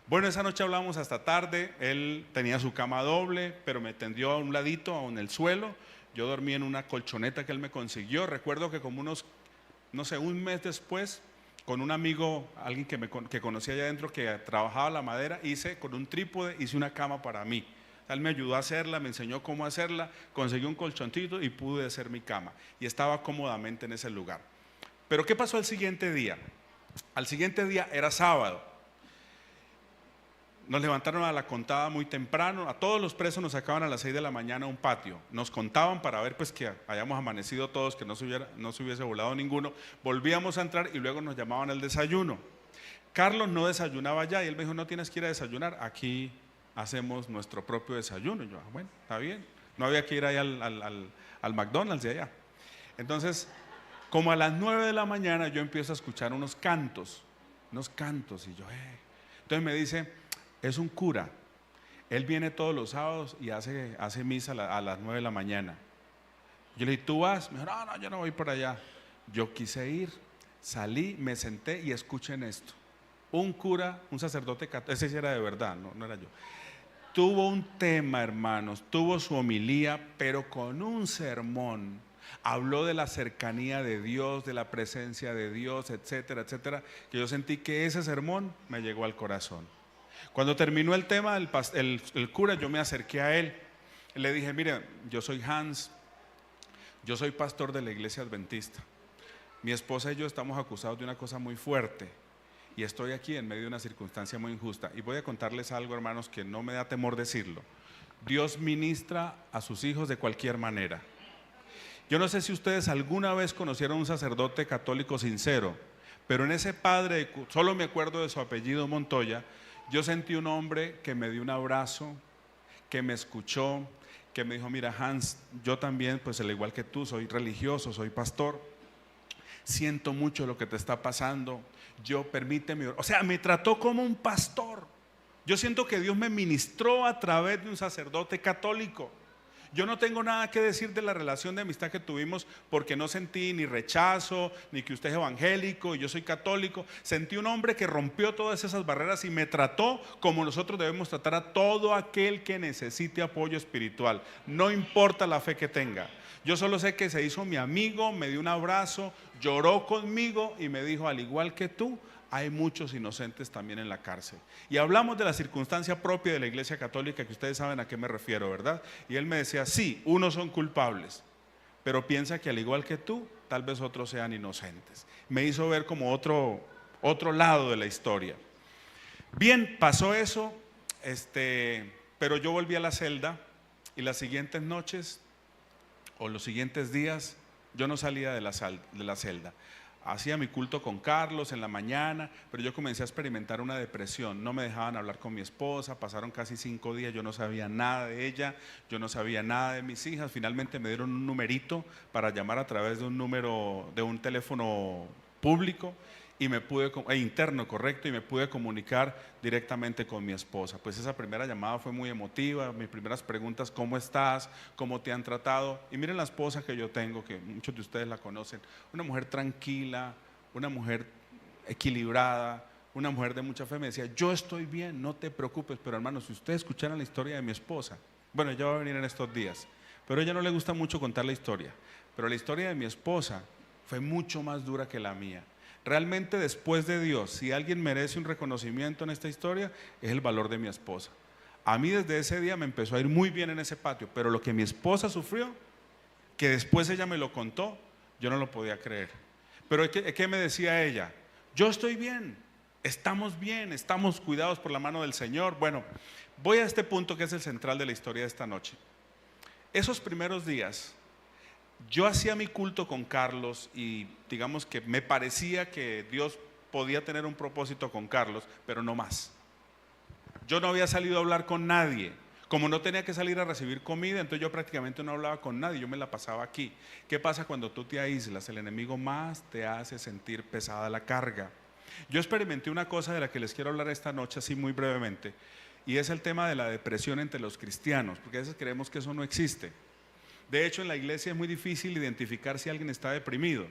Bueno, esa noche hablamos hasta tarde. Él tenía su cama doble, pero me tendió a un ladito, en el suelo. Yo dormí en una colchoneta que él me consiguió. Recuerdo que como un mes después, con un amigo, alguien que conocía allá adentro, que trabajaba la madera, con un trípode, hice una cama para mí. Él me ayudó a hacerla, me enseñó cómo hacerla, conseguí un colchoncito y pude hacer mi cama. Y estaba cómodamente en ese lugar. Pero ¿qué pasó al siguiente día? Al siguiente día era sábado. Nos levantaron a la contada muy temprano. A todos los presos nos sacaban a las 6 de la mañana a un patio. Nos contaban para ver pues que hayamos amanecido todos, que no se hubiese volado ninguno. Volvíamos a entrar y luego nos llamaban al desayuno. Carlos no desayunaba ya y él me dijo, no tienes que ir a desayunar, aquí hacemos nuestro propio desayuno. Y yo, bueno, está bien. No había que ir ahí al McDonald's de allá. Entonces, Como a las 9 de la mañana yo empiezo a escuchar unos cantos, y yo, Entonces me dice, es un cura, él viene todos los sábados y hace misa a las 9 de la mañana. Yo le dije, ¿tú vas? Me dijo, no, yo no voy por allá. Yo quise ir, salí, me senté y escuchen esto. Un cura, un sacerdote católico, ese sí era de verdad, no era yo. Tuvo un tema, hermanos, tuvo su homilía, pero con un sermón. Habló de la cercanía de Dios, de la presencia de Dios, etcétera, etcétera, que yo sentí que ese sermón me llegó al corazón. Cuando terminó el tema, el cura, yo me acerqué a él, le dije, mire, yo soy Hans, yo soy pastor de la iglesia adventista. Mi esposa y yo estamos acusados de una cosa muy fuerte y estoy aquí en medio de una circunstancia muy injusta. Y voy a contarles algo, hermanos, que no me da temor decirlo. Dios ministra a sus hijos de cualquier manera. Yo no sé si ustedes alguna vez conocieron a un sacerdote católico sincero, pero en ese padre, solo me acuerdo de su apellido Montoya, yo sentí un hombre que me dio un abrazo, que me escuchó, que me dijo, mira Hans, yo también, pues al igual que tú, soy religioso, soy pastor, siento mucho lo que te está pasando, permíteme, o sea, me trató como un pastor. Yo siento que Dios me ministró a través de un sacerdote católico. Yo no tengo nada que decir de la relación de amistad que tuvimos, porque no sentí ni rechazo, ni que usted es evangélico y yo soy católico. Sentí un hombre que rompió todas esas barreras y me trató como nosotros debemos tratar a todo aquel que necesite apoyo espiritual, no importa la fe que tenga. Yo solo sé que se hizo mi amigo, me dio un abrazo, lloró conmigo y me dijo, al igual que tú, hay muchos inocentes también en la cárcel. Y hablamos de la circunstancia propia de la Iglesia Católica, que ustedes saben a qué me refiero, ¿verdad? Y él me decía, sí, unos son culpables, pero piensa que al igual que tú, tal vez otros sean inocentes. Me hizo ver como otro lado de la historia. Bien, pasó eso, pero yo volví a la celda y las siguientes noches o los siguientes días yo no salía de la celda. Hacía mi culto con Carlos en la mañana, pero yo comencé a experimentar una depresión. No me dejaban hablar con mi esposa, pasaron casi 5 días, yo no sabía nada de ella, yo no sabía nada de mis hijas. Finalmente me dieron un numerito para llamar a través de un teléfono público y interno, correcto, y me pude comunicar directamente con mi esposa. Pues esa primera llamada fue muy emotiva, mis primeras preguntas, ¿cómo estás? ¿Cómo te han tratado? Y miren la esposa que yo tengo, que muchos de ustedes la conocen, una mujer tranquila, una mujer equilibrada, una mujer de mucha fe. Me decía, yo estoy bien, no te preocupes. Pero hermanos, si ustedes escucharan la historia de mi esposa, bueno, ella va a venir en estos días, pero a ella no le gusta mucho contar la historia, pero la historia de mi esposa fue mucho más dura que la mía. Realmente, después de Dios, si alguien merece un reconocimiento en esta historia, es el valor de mi esposa. A mí desde ese día me empezó a ir muy bien en ese patio, pero lo que mi esposa sufrió, que después ella me lo contó, yo no lo podía creer. Pero ¿qué me decía ella? Yo estoy bien, estamos cuidados por la mano del Señor. Bueno, voy a este punto que es el central de la historia de esta noche. Esos primeros días, yo hacía mi culto con Carlos y digamos que me parecía que Dios podía tener un propósito con Carlos, pero no más. Yo no había salido a hablar con nadie. Como no tenía que salir a recibir comida, entonces yo prácticamente no hablaba con nadie, yo me la pasaba aquí. ¿Qué pasa cuando tú te aíslas? El enemigo más te hace sentir pesada la carga. Yo experimenté una cosa de la que les quiero hablar esta noche así muy brevemente, y es el tema de la depresión entre los cristianos, porque a veces creemos que eso no existe. De hecho, en la iglesia es muy difícil identificar si alguien está deprimido,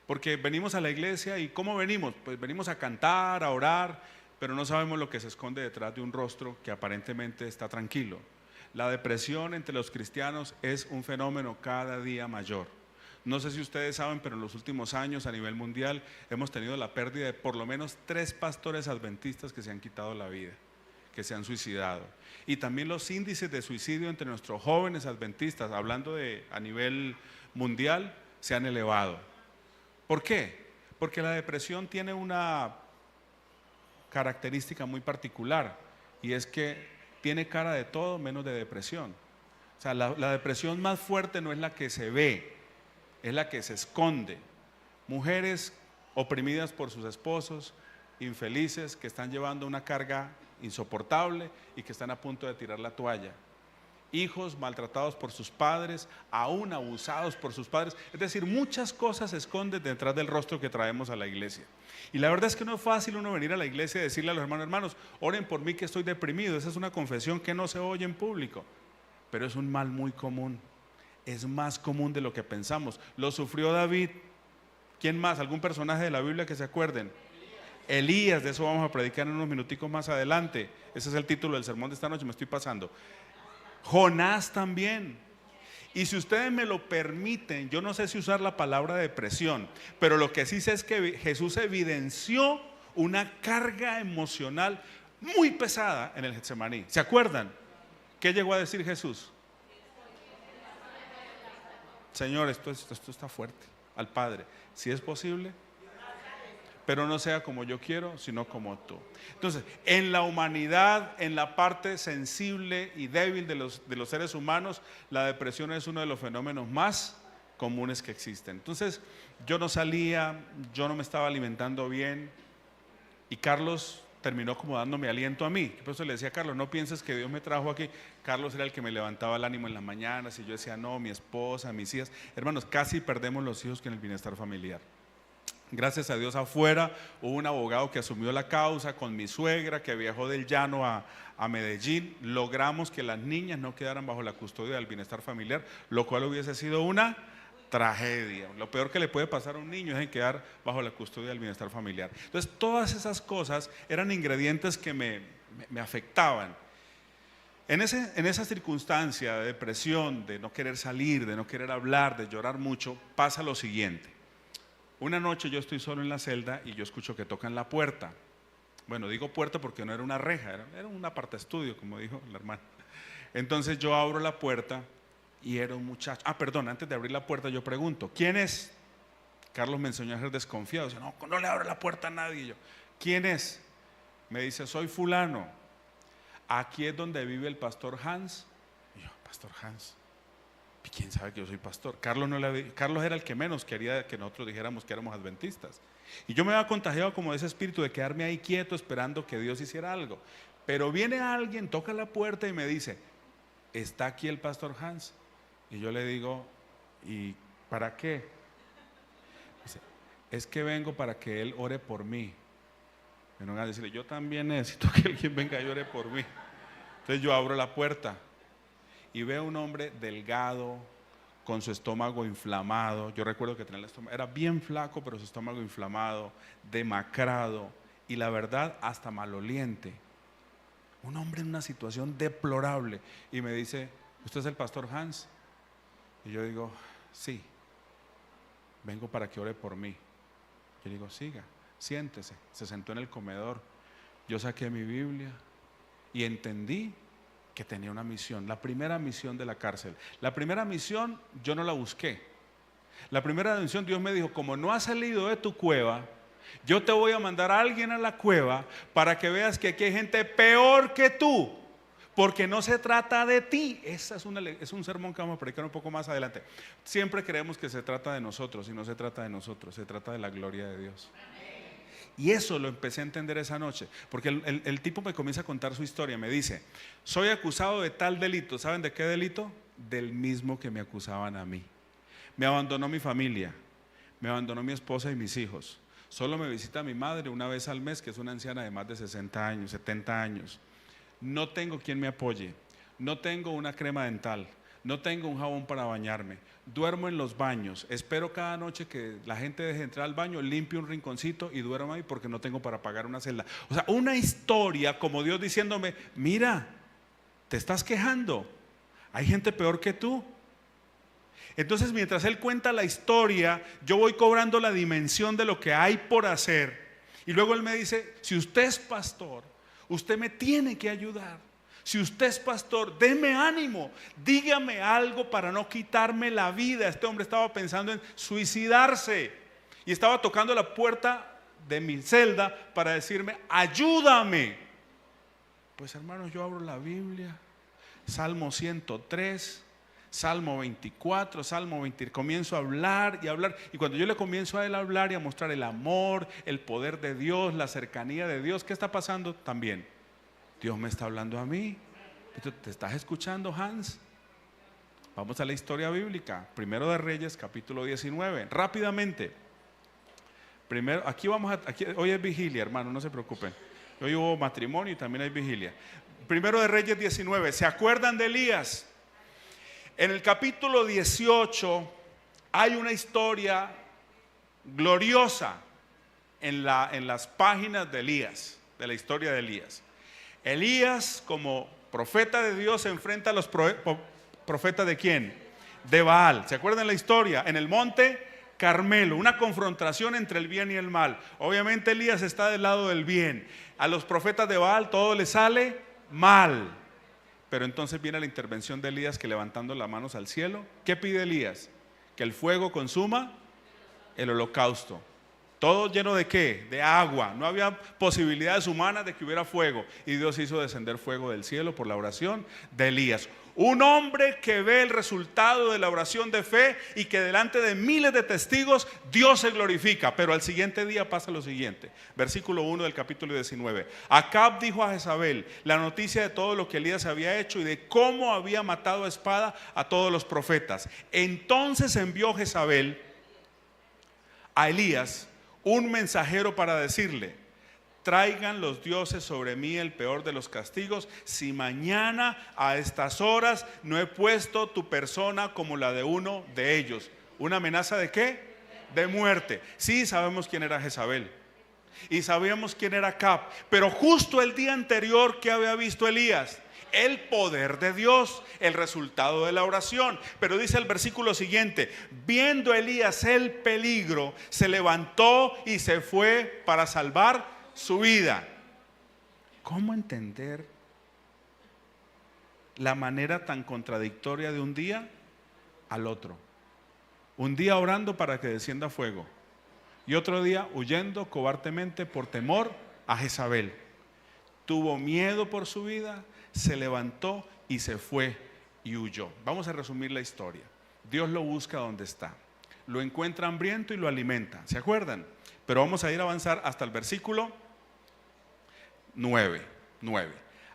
porque venimos a la iglesia y ¿cómo venimos? Pues venimos a cantar, a orar, pero no sabemos lo que se esconde detrás de un rostro que aparentemente está tranquilo. La depresión entre los cristianos es un fenómeno cada día mayor. No sé si ustedes saben, pero en los últimos años a nivel mundial hemos tenido la pérdida de por lo menos 3 pastores adventistas que se han quitado la vida, que se han suicidado. Y también los índices de suicidio entre nuestros jóvenes adventistas, hablando a nivel mundial, se han elevado. ¿Por qué? Porque la depresión tiene una característica muy particular, y es que tiene cara de todo menos de depresión. O sea, la depresión más fuerte no es la que se ve, es la que se esconde. Mujeres oprimidas por sus esposos, infelices, que están llevando una carga insoportable y que están a punto de tirar la toalla. hijos maltratados por sus padres, aún abusados por sus padres. Es decir, muchas cosas se esconden detrás del rostro que traemos a la iglesia. Y la verdad es que no es fácil uno venir a la iglesia y decirle a los hermanos: hermanos, oren por mí que estoy deprimido. Esa es una confesión que no se oye en público, pero es un mal muy común. Es más común de lo que pensamos. Lo sufrió David. ¿Quién más? ¿Algún personaje de la Biblia que se acuerden? Elías, de eso vamos a predicar en unos minuticos más adelante. Ese es el título del sermón de esta noche, me estoy pasando. Jonás también. Y si ustedes me lo permiten, yo no sé si usar la palabra depresión, pero lo que sí sé es que Jesús evidenció una carga emocional muy pesada en el Getsemaní. ¿Se acuerdan? ¿Qué llegó a decir Jesús? Señor, esto está fuerte. Al Padre, si es posible, pero no sea como yo quiero, sino como tú. Entonces, en la humanidad, en la parte sensible y débil de los seres humanos, la depresión es uno de los fenómenos más comunes que existen. Entonces, yo no salía, yo no me estaba alimentando bien, y Carlos terminó como dándome aliento a mí. Por eso le decía a Carlos: no pienses que Dios me trajo aquí. Carlos era el que me levantaba el ánimo en las mañanas, y yo decía: no, mi esposa, mis hijas. Hermanos, casi perdemos los hijos que en el bienestar familiar. Gracias a Dios, afuera hubo un abogado que asumió la causa con mi suegra, que viajó del llano a Medellín. Logramos que las niñas no quedaran bajo la custodia del bienestar familiar, lo cual hubiese sido una tragedia. Lo peor que le puede pasar a un niño es en quedar bajo la custodia del bienestar familiar. Entonces, todas esas cosas eran ingredientes que me afectaban. En esa circunstancia de depresión, de no querer salir, de no querer hablar, de llorar mucho, pasa lo siguiente. Una noche yo estoy solo en la celda y yo escucho que tocan la puerta. Bueno, digo puerta porque no era una reja, era un apartaestudio, como dijo la hermana. Entonces yo abro la puerta y era un muchacho. Antes de abrir la puerta yo pregunto: ¿quién es? Carlos me enseñó a ser desconfiado. Dice: no le abro la puerta a nadie. Y yo: ¿quién es? Me dice: soy fulano. Aquí es donde vive el pastor Hans. Y yo: ¿pastor Hans? ¿Y quién sabe que yo soy pastor? Carlos era el que menos quería que nosotros dijéramos que éramos adventistas. Y yo me había contagiado como de ese espíritu de quedarme ahí quieto esperando que Dios hiciera algo. Pero viene alguien, toca la puerta y me dice: ¿está aquí el pastor Hans? Y yo le digo: ¿y para qué? Dice: es que vengo para que él ore por mí. Me van a decirle: yo también necesito que alguien venga y ore por mí. Entonces yo abro la puerta y veo un hombre delgado, con su estómago inflamado. Yo recuerdo que tenía el estómago, era bien flaco, pero su estómago inflamado, demacrado, y la verdad hasta maloliente. Un hombre en una situación deplorable. Y me dice: ¿usted es el pastor Hans? Y yo digo: sí, vengo para que ore por mí. Yo digo: siga, siéntese. Se sentó en el comedor. Yo saqué mi Biblia y entendí que tenía una misión. La primera misión de la cárcel. La primera misión yo no la busqué. La primera misión, Dios me dijo: como no has salido de tu cueva, yo te voy a mandar a alguien a la cueva para que veas que aquí hay gente peor que tú, porque no se trata de ti. Ese es un sermón que vamos a predicar un poco más adelante. Siempre creemos que se trata de nosotros, y no se trata de nosotros, se trata de la gloria de Dios. Y eso lo empecé a entender esa noche, porque el tipo me comienza a contar su historia. Me dice: soy acusado de tal delito. ¿Saben de qué delito? Del mismo que me acusaban a mí. Me abandonó mi familia, me abandonó mi esposa y mis hijos. Solo me visita mi madre una vez al mes, que es una anciana de más de 60 años, 70 años. No tengo quien me apoye, no tengo una crema dental, no tengo un jabón para bañarme, duermo en los baños, espero cada noche que la gente deje de entrar al baño, limpio un rinconcito y duermo ahí porque no tengo para pagar una celda. O sea, una historia como Dios diciéndome: mira, te estás quejando, hay gente peor que tú. Entonces, mientras él cuenta la historia, yo voy cobrando la dimensión de lo que hay por hacer. Y luego él me dice: si usted es pastor, usted me tiene que ayudar. Si usted es pastor, deme ánimo, dígame algo para no quitarme la vida. Este hombre estaba pensando en suicidarse y estaba tocando la puerta de mi celda para decirme: ayúdame. Pues hermanos, yo abro la Biblia, Salmo 103, Salmo 24, Salmo 20, comienzo a hablar y hablar. Y cuando yo le comienzo a él a hablar y a mostrar el amor, el poder de Dios, la cercanía de Dios, ¿qué está pasando? También Dios me está hablando a mí. ¿Te estás escuchando, Hans? Vamos a la historia bíblica. Primero de Reyes, capítulo 19. Rápidamente. Primero, hoy es vigilia, hermano, no se preocupen. Hoy hubo matrimonio y también hay vigilia. Primero de Reyes 19. ¿Se acuerdan de Elías? En el capítulo 18 hay una historia gloriosa en las páginas de Elías, de la historia de Elías. Elías, como profeta de Dios, se enfrenta a los profetas ¿de quién? De Baal. ¿Se acuerdan la historia? En el monte Carmelo, una confrontación entre el bien y el mal. Obviamente Elías está del lado del bien. A los profetas de Baal todo les sale mal. Pero entonces viene la intervención de Elías, que levantando las manos al cielo, ¿qué pide Elías? Que el fuego consuma el holocausto. Todo lleno de ¿qué? De agua. No había posibilidades humanas de que hubiera fuego. Y Dios hizo descender fuego del cielo por la oración de Elías. Un hombre que ve el resultado de la oración de fe y que delante de miles de testigos Dios se glorifica. Pero al siguiente día pasa lo siguiente. Versículo 1 del capítulo 19. Acab dijo a Jezabel la noticia de todo lo que Elías había hecho y de cómo había matado a espada a todos los profetas. Entonces envió Jezabel a Elías un mensajero para decirle: traigan los dioses sobre mí el peor de los castigos, si mañana a estas horas no he puesto tu persona como la de uno de ellos. ¿Una amenaza de qué? De muerte. Sí, sabemos quién era Jezabel y sabíamos quién era Acab, pero justo el día anterior, ¿qué había visto Elías? El poder de Dios, el resultado de la oración. Pero dice el versículo siguiente: viendo Elías el peligro, se levantó y se fue para salvar su vida. ¿Cómo entender la manera tan contradictoria de un día al otro? Un día orando para que descienda fuego y otro día huyendo cobardemente por temor a Jezabel. Tuvo miedo por su vida, se levantó y se fue y huyó. Vamos a resumir la historia. Dios lo busca donde está, lo encuentra hambriento y lo alimenta. ¿Se acuerdan? Pero vamos a ir a avanzar hasta el versículo 9.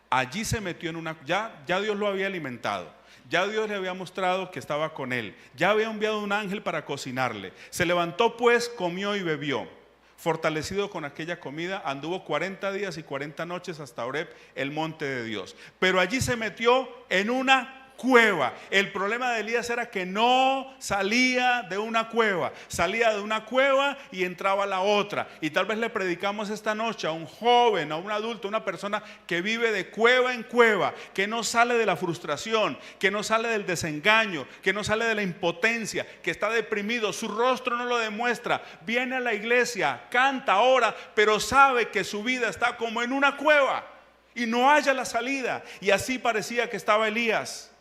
Allí se metió en una... Ya Dios lo había alimentado. Ya Dios le había mostrado que estaba con él. Ya había enviado un ángel para cocinarle. Se levantó pues, comió y bebió. Fortalecido con aquella comida, anduvo 40 días y 40 noches hasta Horeb, el monte de Dios. Pero allí se metió en una cueva. El problema de Elías era que no salía de una cueva. Salía de una cueva y entraba a la otra. Y tal vez le predicamos esta noche a un joven, a un adulto, a una persona que vive de cueva en cueva, que no sale de la frustración, que no sale del desengaño, que no sale de la impotencia, que está deprimido, su rostro no lo demuestra, viene a la iglesia, canta, ora, pero sabe que su vida está como en una cueva y no halla la salida. Y así parecía que estaba Elías.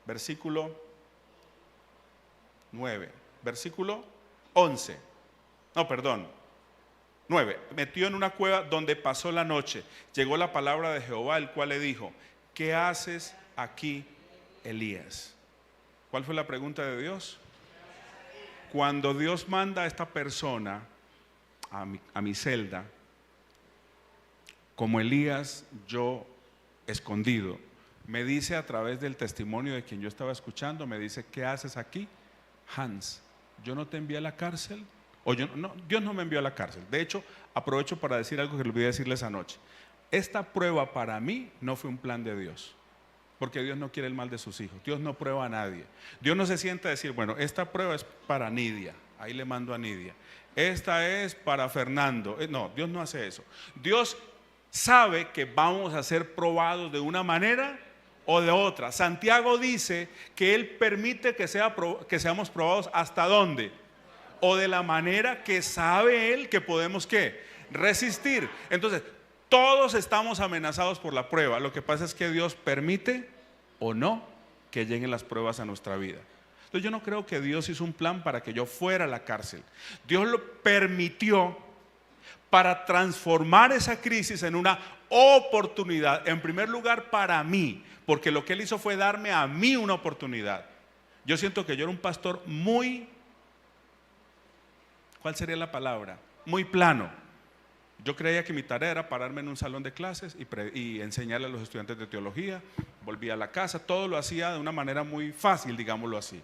Versículo 9, versículo 11, 9. Metió en una cueva donde pasó la noche. Llegó la palabra de Jehová, el cual le dijo: ¿qué haces aquí, Elías? ¿Cuál fue la pregunta de Dios? Cuando Dios manda a esta persona a mi celda, como Elías, yo escondido, me dice a través del testimonio de quien yo estaba escuchando, me dice: ¿qué haces aquí, Hans? ¿Yo no te envié a la cárcel? Dios no me envió a la cárcel. De hecho, aprovecho para decir algo que le olvidé decirles anoche. Esta prueba para mí no fue un plan de Dios, porque Dios no quiere el mal de sus hijos. Dios no prueba a nadie. Dios no se sienta a decir: bueno, esta prueba es para Nidia, ahí le mando a Nidia. Esta es para Fernando. No, Dios no hace eso. Dios sabe que vamos a ser probados de una manera o de otra. Santiago dice que Él permite que seamos probados ¿hasta dónde? O de la manera que sabe Él que podemos ¿qué? Resistir. Entonces, todos estamos amenazados por la prueba. Lo que pasa es que Dios permite o no que lleguen las pruebas a nuestra vida. Entonces, yo no creo que Dios hizo un plan para que yo fuera a la cárcel. Dios lo permitió para transformar esa crisis en una oportunidad, en primer lugar para mí, porque lo que Él hizo fue darme a mí una oportunidad. Yo siento que yo era un pastor muy, ¿cuál sería la palabra? Muy plano. Yo creía que mi tarea era pararme en un salón de clases y enseñarle a los estudiantes de teología. Volvía a la casa, todo lo hacía de una manera muy fácil, digámoslo así.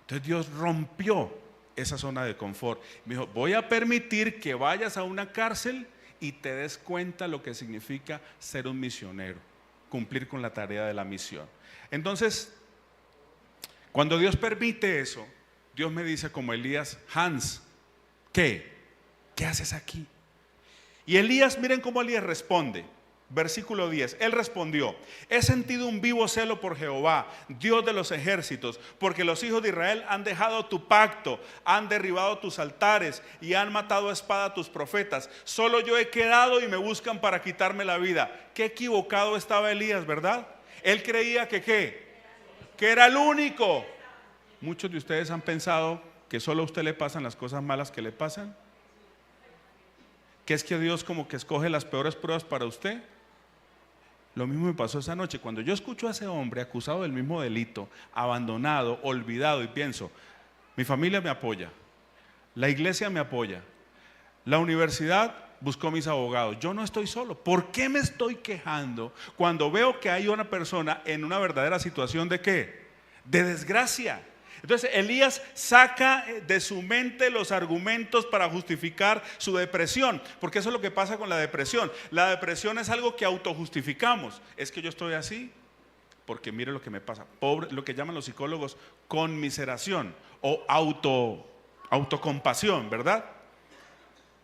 Entonces Dios rompió esa zona de confort. Me dijo, voy a permitir que vayas a una cárcel y te des cuenta lo que significa ser un misionero, cumplir con la tarea de la misión. Entonces, cuando Dios permite eso, Dios me dice como Elías, Hans, ¿qué haces aquí? Y Elías, miren cómo Elías responde. Versículo 10, él respondió, he sentido un vivo celo por Jehová, Dios de los ejércitos, porque los hijos de Israel han dejado tu pacto, han derribado tus altares y han matado a espada a tus profetas. Solo yo he quedado y me buscan para quitarme la vida. Qué equivocado estaba Elías, ¿verdad? Él creía que que era el único. Muchos de ustedes han pensado que solo a usted le pasan las cosas malas que le pasan, que es que Dios como que escoge las peores pruebas para usted. Lo mismo me pasó esa noche, cuando yo escucho a ese hombre acusado del mismo delito, abandonado, olvidado, y pienso, mi familia me apoya, la iglesia me apoya, la universidad buscó mis abogados, yo no estoy solo. ¿Por qué me estoy quejando cuando veo que hay una persona en una verdadera situación de qué? De desgracia. Entonces Elías saca de su mente los argumentos para justificar su depresión, porque eso es lo que pasa con la depresión. La depresión es algo que autojustificamos. Es que yo estoy así porque mire lo que me pasa. Pobre, lo que llaman los psicólogos conmiseración o autocompasión, ¿verdad?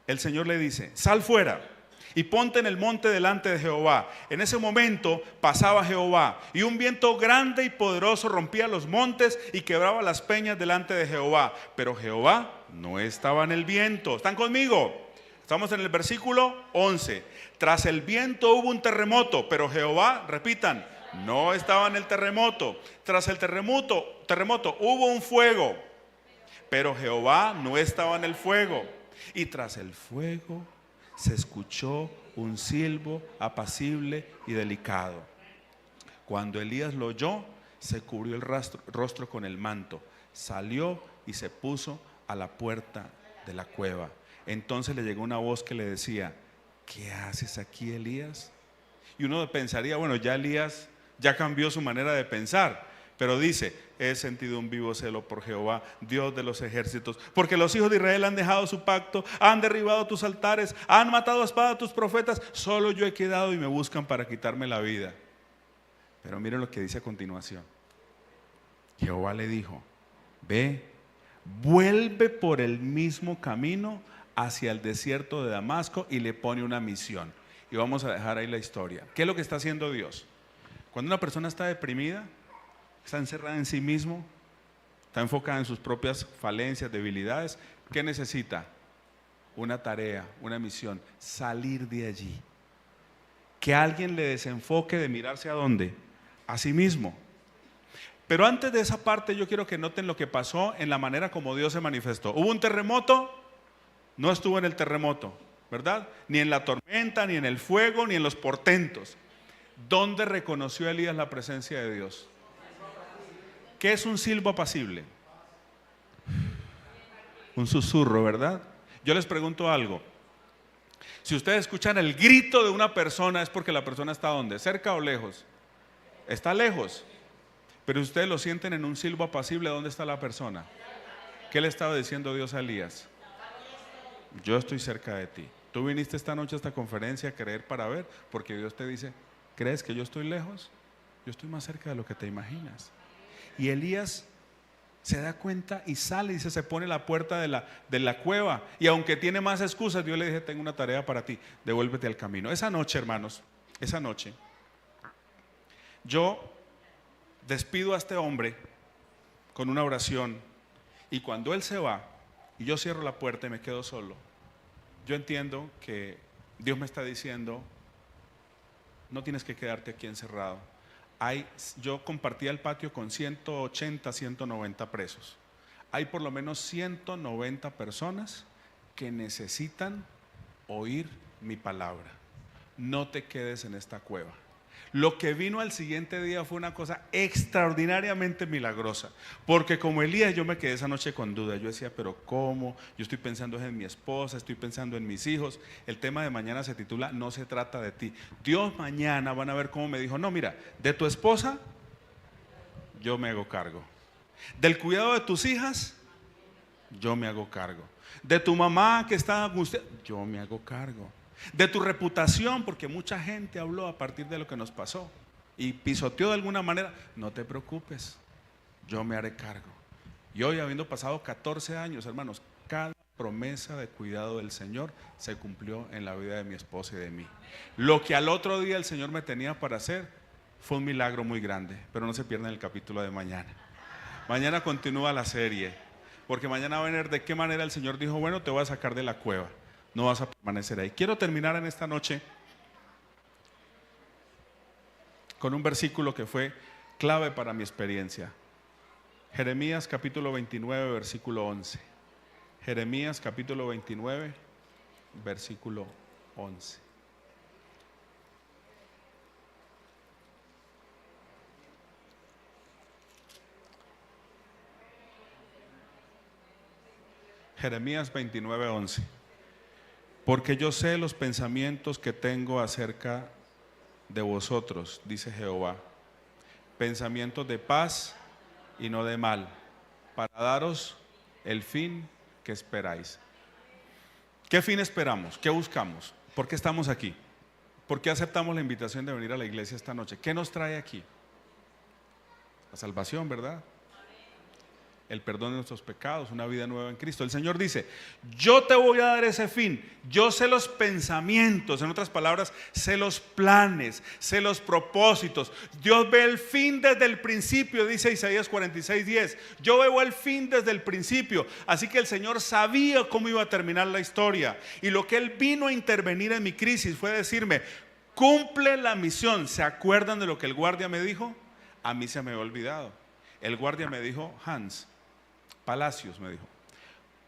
El Señor le dice, sal fuera y ponte en el monte delante de Jehová. En ese momento pasaba Jehová, y un viento grande y poderoso rompía los montes y quebraba las peñas delante de Jehová. Pero Jehová no estaba en el viento. ¿Están conmigo? Estamos en el versículo 11. Tras el viento hubo un terremoto, pero Jehová, repitan, no estaba en el terremoto. Tras el terremoto hubo un fuego, pero Jehová no estaba en el fuego. Y tras el fuego se escuchó un silbo apacible y delicado. Cuando Elías lo oyó, se cubrió el rostro con el manto, salió y se puso a la puerta de la cueva. Entonces le llegó una voz que le decía, ¿qué haces aquí, Elías? Y uno pensaría, bueno, ya Elías ya cambió su manera de pensar, pero dice, he sentido un vivo celo por Jehová, Dios de los ejércitos, porque los hijos de Israel han dejado su pacto, han derribado tus altares, han matado a espada a tus profetas. Solo yo he quedado y me buscan para quitarme la vida. Pero miren lo que dice a continuación. Jehová le dijo, ve, vuelve por el mismo camino hacia el desierto de Damasco, y le pone una misión. Y vamos a dejar ahí la historia. ¿Qué es lo que está haciendo Dios? Cuando una persona está deprimida, está encerrada en sí mismo, está enfocada en sus propias falencias, debilidades, ¿qué necesita? Una tarea, una misión, salir de allí. Que alguien le desenfoque de mirarse a dónde, a sí mismo. Pero antes de esa parte yo quiero que noten lo que pasó en la manera como Dios se manifestó. Hubo un terremoto, no estuvo en el terremoto, ¿verdad? Ni en la tormenta, ni en el fuego, ni en los portentos. ¿Dónde reconoció Elías la presencia de Dios? ¿Qué es un silbo apacible? Un susurro, ¿verdad? Yo les pregunto algo. Si ustedes escuchan el grito de una persona, ¿es porque la persona está ¿dónde? ¿Cerca o lejos? Está lejos. Pero si ustedes lo sienten en un silbo apacible, ¿dónde está la persona? ¿Qué le estaba diciendo Dios a Elías? Yo estoy cerca de ti. Tú viniste esta noche a esta conferencia a creer para ver, porque Dios te dice, ¿crees que yo estoy lejos? Yo estoy más cerca de lo que te imaginas. Y Elías se da cuenta y sale y se pone a la puerta de la cueva. Y aunque tiene más excusas, Dios le dice, tengo una tarea para ti, devuélvete al camino. Esa noche, hermanos, esa noche, yo despido a este hombre con una oración. Y cuando él se va y yo cierro la puerta y me quedo solo, yo entiendo que Dios me está diciendo, no tienes que quedarte aquí encerrado. Yo compartía el patio con 180, 190 presos. Hay por lo menos 190 personas que necesitan oír mi palabra. No te quedes en esta cueva. Lo que vino al siguiente día fue una cosa extraordinariamente milagrosa, porque como Elías yo me quedé esa noche con duda. Yo decía, pero ¿cómo? Yo estoy pensando en mi esposa, estoy pensando en mis hijos. El tema de mañana se titula No se trata de ti. Dios mañana, van a ver cómo me dijo, no, mira, de tu esposa yo me hago cargo, del cuidado de tus hijas yo me hago cargo, de tu mamá que está angustiada yo me hago cargo, de tu reputación, porque mucha gente habló a partir de lo que nos pasó y pisoteó de alguna manera, no te preocupes, yo me haré cargo. Y hoy, habiendo pasado 14 años, hermanos, cada promesa de cuidado del Señor se cumplió en la vida de mi esposa y de mí. Lo que al otro día el Señor me tenía para hacer fue un milagro muy grande, pero no se pierdan el capítulo de mañana. Mañana continúa la serie, porque mañana va a ver de qué manera el Señor dijo, bueno, te voy a sacar de la cueva, no vas a permanecer ahí. Quiero terminar en esta noche con un versículo que fue clave para mi experiencia. Jeremías capítulo 29, versículo 11. Jeremías capítulo 29, versículo 11. Jeremías 29, 11. Porque yo sé los pensamientos que tengo acerca de vosotros, dice Jehová, pensamientos de paz y no de mal, para daros el fin que esperáis. ¿Qué fin esperamos? ¿Qué buscamos? ¿Por qué estamos aquí? ¿Por qué aceptamos la invitación de venir a la iglesia esta noche? ¿Qué nos trae aquí? La salvación, ¿verdad? El perdón de nuestros pecados, una vida nueva en Cristo. El Señor dice, yo te voy a dar ese fin. Yo sé los pensamientos, en otras palabras, sé los planes, sé los propósitos. Dios ve el fin desde el principio, dice Isaías 46:10. Yo veo el fin desde el principio. Así que el Señor sabía cómo iba a terminar la historia. Y lo que Él vino a intervenir en mi crisis fue decirme, cumple la misión. ¿Se acuerdan de lo que el guardia me dijo? A mí se me había olvidado. El guardia me dijo, Hans Palacios me dijo,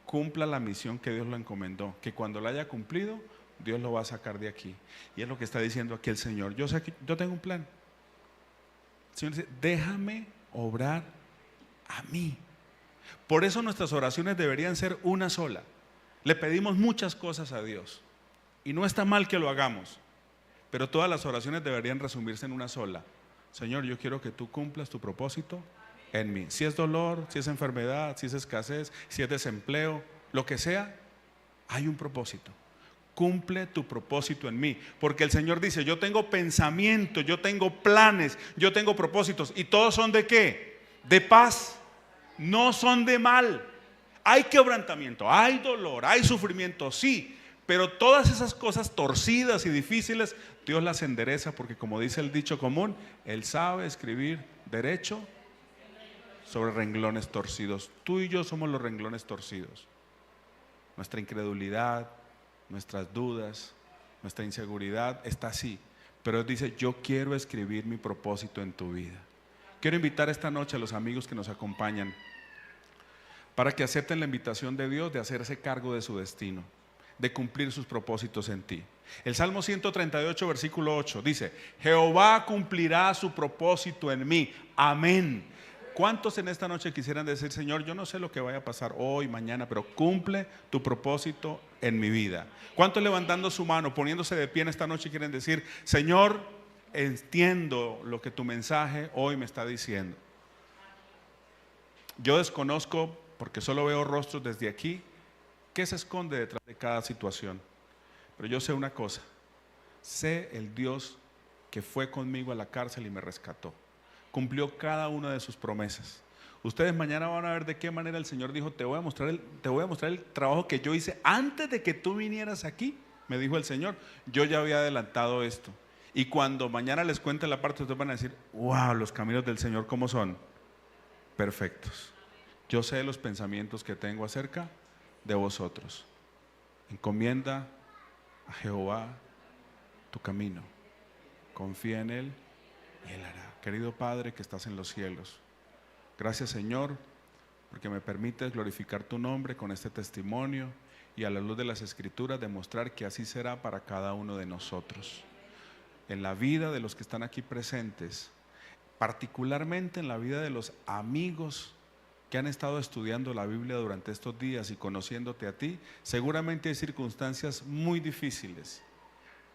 cumpla la misión que Dios lo encomendó, que cuando la haya cumplido, Dios lo va a sacar de aquí. Y es lo que está diciendo aquí el Señor. Yo sé que yo tengo un plan. El Señor dice, déjame obrar a mí. Por eso nuestras oraciones deberían ser una sola. Le pedimos muchas cosas a Dios y no está mal que lo hagamos, pero todas las oraciones deberían resumirse en una sola. Señor, yo quiero que tú cumplas tu propósito en mí. Si es dolor, si es enfermedad, si es escasez, si es desempleo, lo que sea, hay un propósito. Cumple tu propósito en mí, porque el Señor dice, yo tengo pensamientos, yo tengo planes, yo tengo propósitos, y todos son ¿de qué? De paz, no son de mal. Hay quebrantamiento, hay dolor, hay sufrimiento, sí, pero todas esas cosas torcidas y difíciles, Dios las endereza, porque como dice el dicho común, Él sabe escribir derecho sobre renglones torcidos. Tú y yo somos los renglones torcidos. Nuestra incredulidad, nuestras dudas, nuestra inseguridad está así. Pero Él dice, yo quiero escribir mi propósito en tu vida. Quiero invitar esta noche a los amigos que nos acompañan para que acepten la invitación de Dios de hacerse cargo de su destino, de cumplir sus propósitos en ti. El Salmo 138, versículo 8 dice, Jehová cumplirá su propósito en mí. Amén. ¿Cuántos en esta noche quisieran decir, Señor, yo no sé lo que vaya a pasar hoy, mañana, pero cumple tu propósito en mi vida? ¿Cuántos levantando su mano, poniéndose de pie en esta noche quieren decir, Señor, entiendo lo que tu mensaje hoy me está diciendo? Yo desconozco, porque solo veo rostros desde aquí, qué se esconde detrás de cada situación. Pero yo sé una cosa, sé el Dios que fue conmigo a la cárcel y me rescató. Cumplió cada una de sus promesas. Ustedes mañana van a ver de qué manera el Señor dijo, te voy a mostrar el trabajo que yo hice antes de que tú vinieras aquí. Me dijo el Señor, yo ya había adelantado esto. Y cuando mañana les cuente la parte, ustedes van a decir, wow, los caminos del Señor, ¿cómo son? Perfectos. Yo sé los pensamientos que tengo acerca de vosotros. Encomienda a Jehová tu camino. Confía en Él y Él hará. Querido Padre que estás en los cielos, gracias Señor, porque me permites glorificar tu nombre con este testimonio y a la luz de las Escrituras demostrar que así será para cada uno de nosotros. en la vida de los que están aquí presentes, particularmente en la vida de los amigos que han estado estudiando la Biblia durante estos días y conociéndote a ti. Seguramente hay circunstancias muy difíciles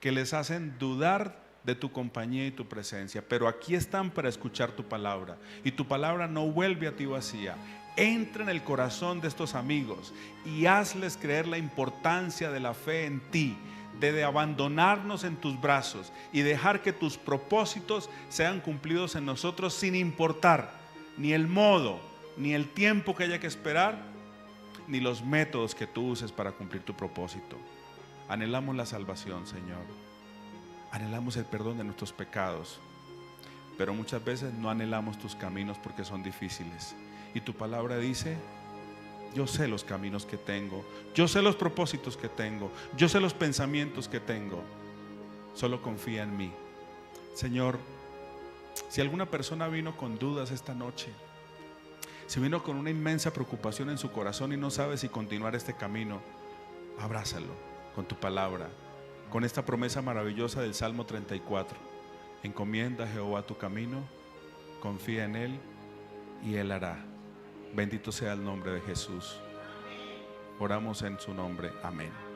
que les hacen dudar de tu compañía y tu presencia, pero aquí están para escuchar tu palabra, y tu palabra no vuelve a ti vacía. Entra en el corazón de estos amigos y hazles creer la importancia de la fe en ti, de abandonarnos en tus brazos y dejar que tus propósitos sean cumplidos en nosotros, sin importar ni el modo, ni el tiempo que haya que esperar, ni los métodos que tú uses para cumplir tu propósito. Anhelamos la salvación, Señor. Anhelamos el perdón de nuestros pecados, pero muchas veces no anhelamos tus caminos porque son difíciles. Y tu palabra dice: yo sé los caminos que tengo, yo sé los propósitos que tengo, yo sé los pensamientos que tengo. Solo confía en mí. Señor, si alguna persona vino con dudas esta noche, si vino con una inmensa preocupación en su corazón y no sabe si continuar este camino, abrázalo con tu palabra, con esta promesa maravillosa del Salmo 34. Encomienda a Jehová tu camino, confía en Él y Él hará. Bendito sea el nombre de Jesús. Oramos en su nombre. Amén.